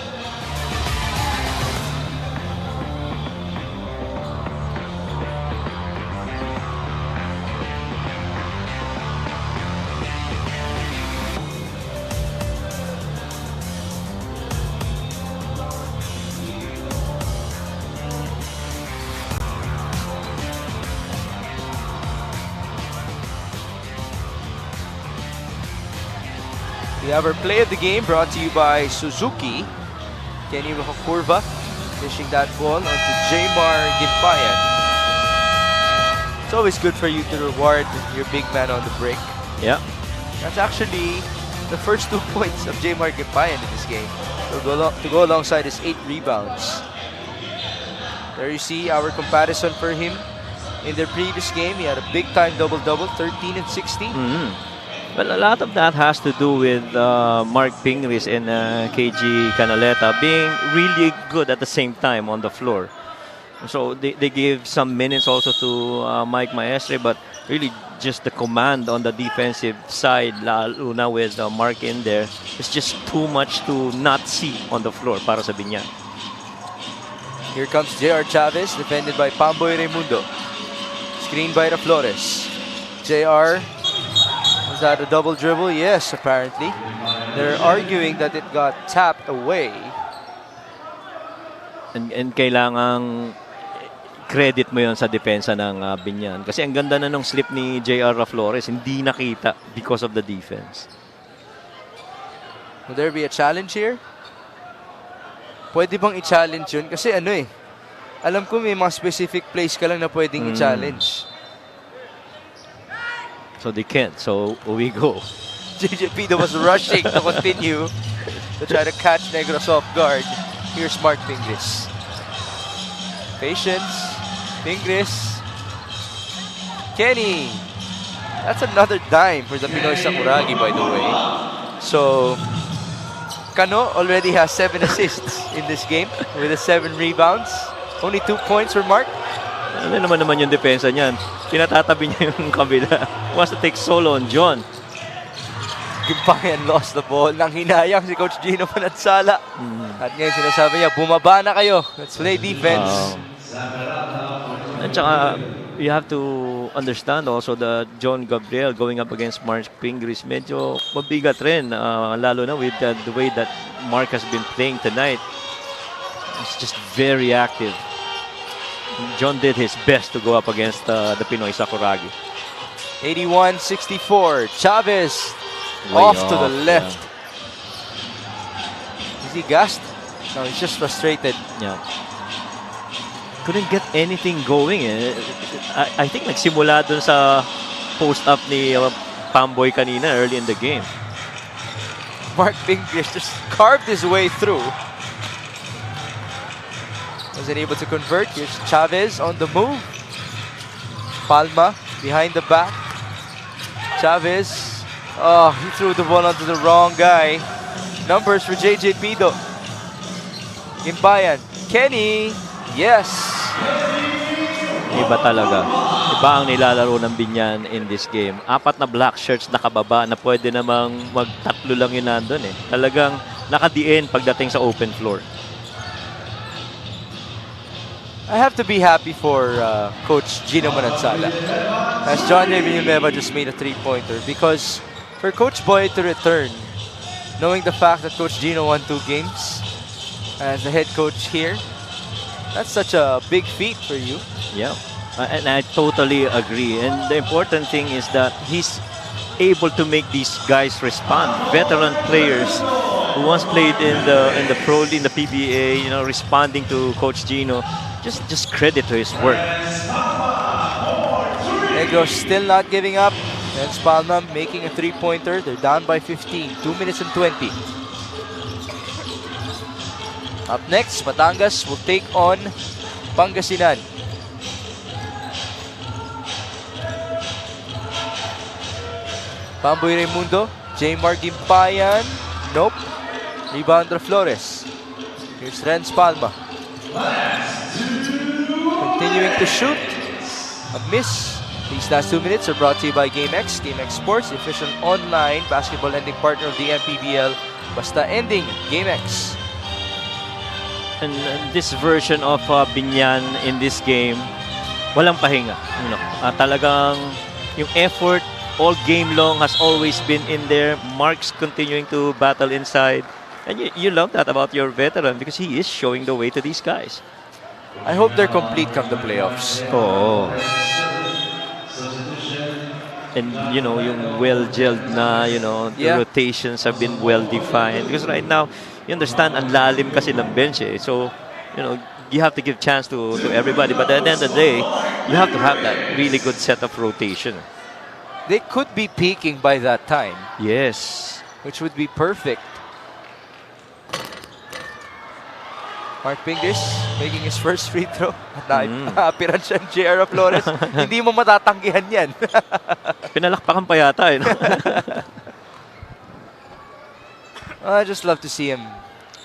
We have our play of the game brought to you by Suzuki. Kenny Roca Curva dishing that ball onto Jaymar Gimpayan. It's always good for you to reward your big man on the break. Yeah. That's actually the first 2 points of Jaymar Gimpayan in this game. To go alongside his 8 rebounds. There you see our comparison for him. In their previous game, he had a big-time double-double, 13 and 16. Well, a lot of that has to do with Mark Pingris and KG Canaleta being really good at the same time on the floor. So they give some minutes also to Mike Maestre, but really just the command on the defensive side, lalo na with Mark in there, it's just too much to not see on the floor para sa Biñan. Here comes JR Chavez, defended by Pamboy Raimundo. Screen by Flores. JR. Was that a double dribble? Yes, apparently. They're arguing that it got tapped away. And kailangang i-credit mo yon sa depensa ng Biñan. Kasi ang ganda na nung slip ni J.R. Flores, hindi nakita because of the defense. Will there be a challenge here? Pwede bang i-challenge yun? Kasi ano eh, alam ko may mga specific place ka lang na pwedeng i-challenge. So they can't. So we go. JJ Pido was rushing to continue to try to catch Negros off guard. Here's Mark Pingris. Patience. Pingris. Kenny. That's another dime for the Pinoy Sakuragi, by the way. So, Cano already has 7 assists in this game with 7 rebounds. Only 2 points for Mark. Ano naman yung depensa niyan? Pinatatabi niya yung kabila. Wants to take solo on John. Gimpayan lost the ball. Nang hinayang si Coach Gino Manansala. At ngayon sinasabi niya, bumaba na kayo. Let's play defense. At saka, you have to understand also that John Gabriel going up against Mark Pingris, medyo mabigat rin. Lalo na with the way that Mark has been playing tonight. He's just very active. John did his best to go up against the Pinoy Sakuragi. 81-64. Chavez Way off to the left. Yeah. Is he gassed? No, he's just frustrated. Yeah. Couldn't get anything going. I think nagsimula dun sa post-up ni Pamboy kanina early in the game. Mark Pingris just carved his way through. Wasn't able to convert. Here's Chavez on the move. Palma behind the back. Chavez. Oh, he threw the ball onto the wrong guy. Numbers for JJ Pido. Gimbayan. Kenny. Yes. Iba talaga. Iba ang nilalaro ng Biñan in this game. 4 na black shirts nakababa na pwede namang magtatlo lang yun nandun eh. Talagang nakadiin pagdating sa open floor. I have to be happy for Coach Gino Manansala. As John Villanueva just made a 3-pointer, because for Coach Boy to return, knowing the fact that Coach Gino won 2 games as the head coach here, that's such a big feat for you. Yeah, and I totally agree. And the important thing is that he's able to make these guys respond. Veteran players who once played in the pro, in the PBA, you know, responding to Coach Gino. Just credit to his work. Negros still not giving up. Then Palma making a 3-pointer. They're down by 15. 2 minutes and 20. Up next, Batangas will take on Pangasinan. Pamboy Raimundo. J. Gimpayan. Nope. Rebound Flores. Here's Renz Palma. Continuing to shoot. A miss. These last 2 minutes are brought to you by GameX. GameX Sports, the official online basketball lending partner of the MPBL. Basta ending, GameX. And this version of Biñan in this game, walang pahinga. You know, talagang yung effort all game long has always been in there. Mark's continuing to battle inside. And you love that about your veteran because he is showing the way to these guys. I hope they're complete come the playoffs. Oh. And you know, yung well-gelled na, you know, the rotations have been well-defined. Because right now, you understand, ang lalim kasi ng bench eh. So, you know, you have to give chance to everybody. But at the end of the day, you have to have that really good set of rotation. They could be peaking by that time. Yes. Which would be perfect. Mark Pingris making his first free throw. At naapiran siya ng J.R. Flores. Hindi mo matatanggihan yan. Pinalakpakan pa yata eh. No? I just love to see him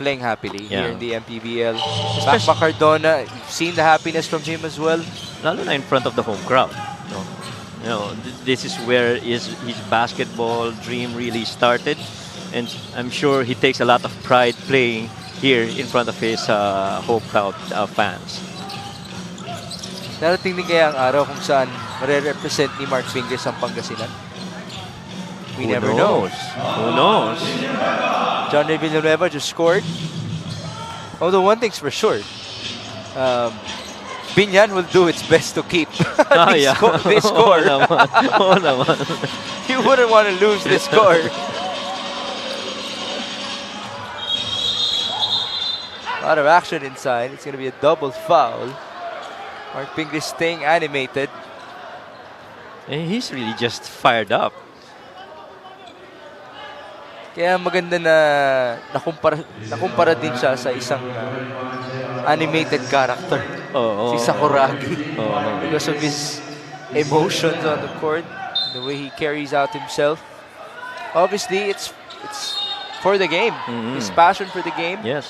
playing happily here in the MPBL. Mac Macardona, you've seen the happiness from him as well. Lalo na in front of the home crowd. No? You know, this is where his basketball dream really started. And I'm sure he takes a lot of pride playing here in front of his home crowd fans. Darating din kaya ang araw kung saan mare-represent ni Mark Pingris ang Pangasinan? We never know. Who knows? John Villanueva just scored. Although one thing's for sure, Biñan will do its best to keep Yeah. this score. Oo naman. Oo naman. You wouldn't want to lose this score. A lot of action inside. It's going to be a double foul. Mark Pingris staying animated. And he's really just fired up. Kaya maganda na nakumpara din siya sa isang animated character. Oo. Si Sakuragi. Oo. Because of his emotions on the court, the way he carries out himself. Obviously, it's for the game. His passion for the game. Yes.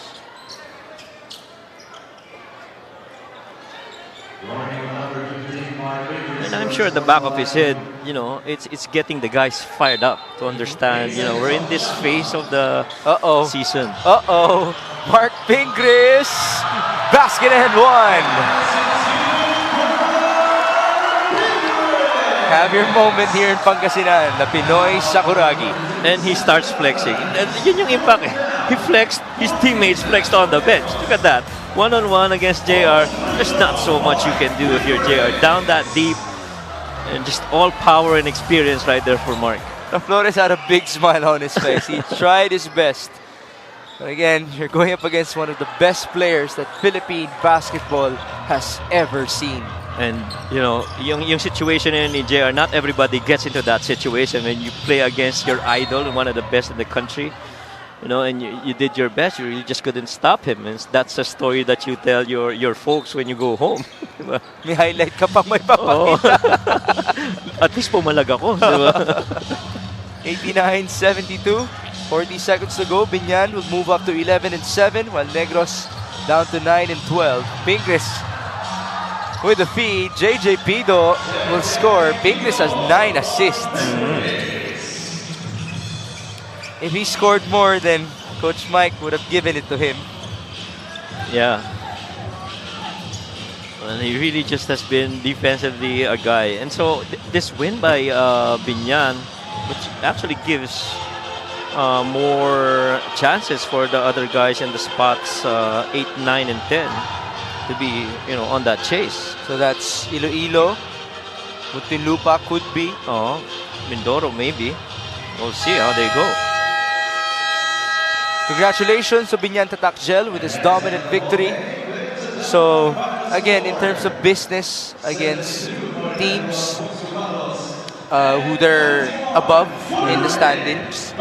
And I'm sure at the back of his head, you know, it's getting the guys fired up to understand, you know, we're in this phase of the season. Mark Pingris, basket and one. Have your moment here in Pangasinan, the Pinoy Sakuragi. And he starts flexing. And yun yung impact eh. He flexed, his teammates flexed on the bench. Look at that. One-on-one against JR. There's not so much you can do if you're JR. Down that deep. And just all power and experience right there for Mark. Flores had a big smile on his face. He tried his best. But again, you're going up against one of the best players that Philippine basketball has ever seen. And, you know, yung situation in JR, not everybody gets into that situation when you play against your idol, one of the best in the country. You know, and you did your best. You just couldn't stop him. And that's a story that you tell your folks when you go home. May highlight ka pang may papakita. At least pumalag ako. Diba? 89-72. 40 seconds to go. Biñan will move up to 11-7 while Negros down to 9-12. Pingris with the feed. JJ Pido will score. Pingris has 9 assists. If he scored more, then Coach Mike would have given it to him. Yeah. Well, he really just has been defensively a guy. And so this win by Biñan, which actually gives more chances for the other guys in the spots 8, 9, and 10 to be, you know, on that chase. So that's Iloilo. Muntinlupa could be. Mindoro maybe. We'll see how they go. Congratulations to Biñan Tatakgel with his dominant victory. So, again, in terms of business against teams who they're above in the standings,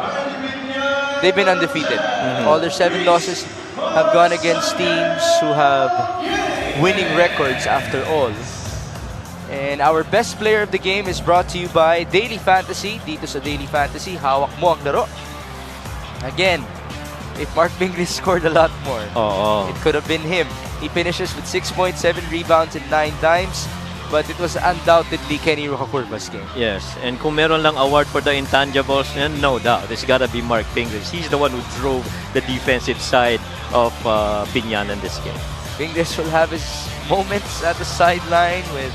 they've been undefeated. All their 7 losses have gone against teams who have winning records after all. And our best player of the game is brought to you by Daily Fantasy. Dito sa Daily Fantasy, hawak mo ang laro. Again, if Mark Pingris scored a lot more, it could have been him. He finishes with 6.7 rebounds and 9 dimes, but it was undoubtedly Kenny Rocacurva's game. Yes, and kung meron lang award for the intangibles, no doubt, it's gotta be Mark Pingris. He's the one who drove the defensive side of Biñan in this game. Pingris will have his moments at the sideline with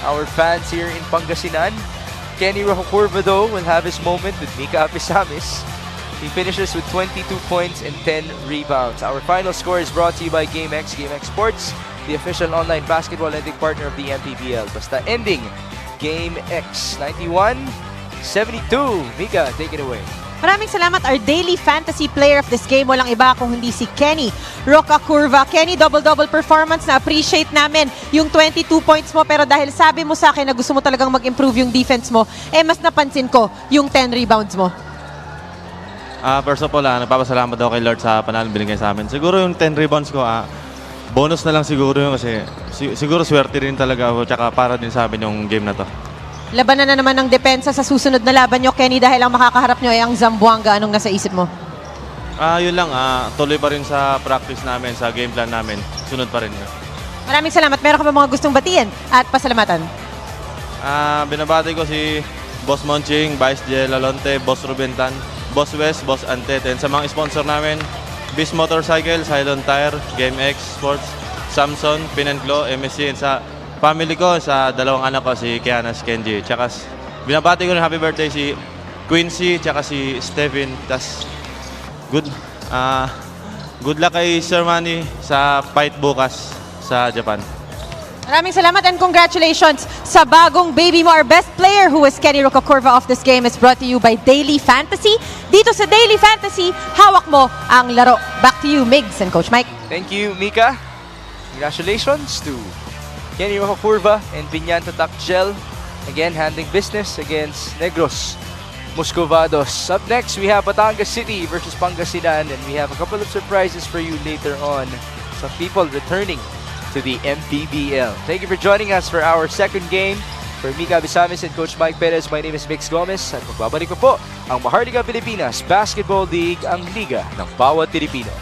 our fans here in Pangasinan. Kenny Rocacurva, though, will have his moment with Mika Apisamis. He finishes with 22 points and 10 rebounds. Our final score is brought to you by GameX Sports, the official online basketball lending partner of the MPBL. Basta ending GameX 91-72. Mika, take it away. Maraming salamat, our daily fantasy player of this game. Walang iba kung hindi si Kenny Rocacurva. Kenny, double-double performance. Na-appreciate namin yung 22 points mo. Pero dahil sabi mo sa akin na gusto mo talagang mag-improve yung defense mo, mas napansin ko yung 10 rebounds mo. First of all, nagpapasalamat daw kay Lord sa panalo binigay sa amin. Siguro yung 10 rebounds ko, bonus na lang siguro yun kasi siguro swerte rin talaga ako tsaka para din sa amin yung game na to. Labanan na naman ng depensa sa susunod na laban nyo, Kenny, dahil ang makakaharap nyo ay ang Zamboanga. Anong nasa isip mo? Yun lang, tuloy pa rin sa practice namin, sa game plan namin. Sunod pa rin. Maraming salamat. Meron ka ba mga gustong batiin at pasalamatan? Binabati ko si Boss Monching, Vice Jel Alonte, Boss Rubentan, Boss West, Boss Antet, and sa mga sponsor namin, Bis Motorcycle, Silent Tire, GameX Sports, Samson, Pinanclo, MSC, and sa family ko, sa dalawang anak ko, si Kiana, Kenji. Tsaka binabati ko rin happy birthday si Quincy, tsaka si Stephen. Tas good luck kay Sir Manny sa fight bukas sa Japan. Maraming salamat and congratulations sa bagong baby mo. Our best player who is Kenny Rocacorva of this game is brought to you by Daily Fantasy. Dito sa Daily Fantasy, hawak mo ang laro. Back to you, Migs and Coach Mike. Thank you, Mika. Congratulations to Kenny Rocacorva and Biñan Gel. Again, handling business against Negros Muscovados. Up next, we have Batangas City versus Pangasinan, and we have a couple of surprises for you later on. Some people returning to the MPBL. Thank you for joining us for our second game. For Mika Abisamis and Coach Mike Perez, my name is Mix Gomez at magbabalik ko po ang Maharlika Pilipinas Basketball League, ang liga ng bawat Pilipino.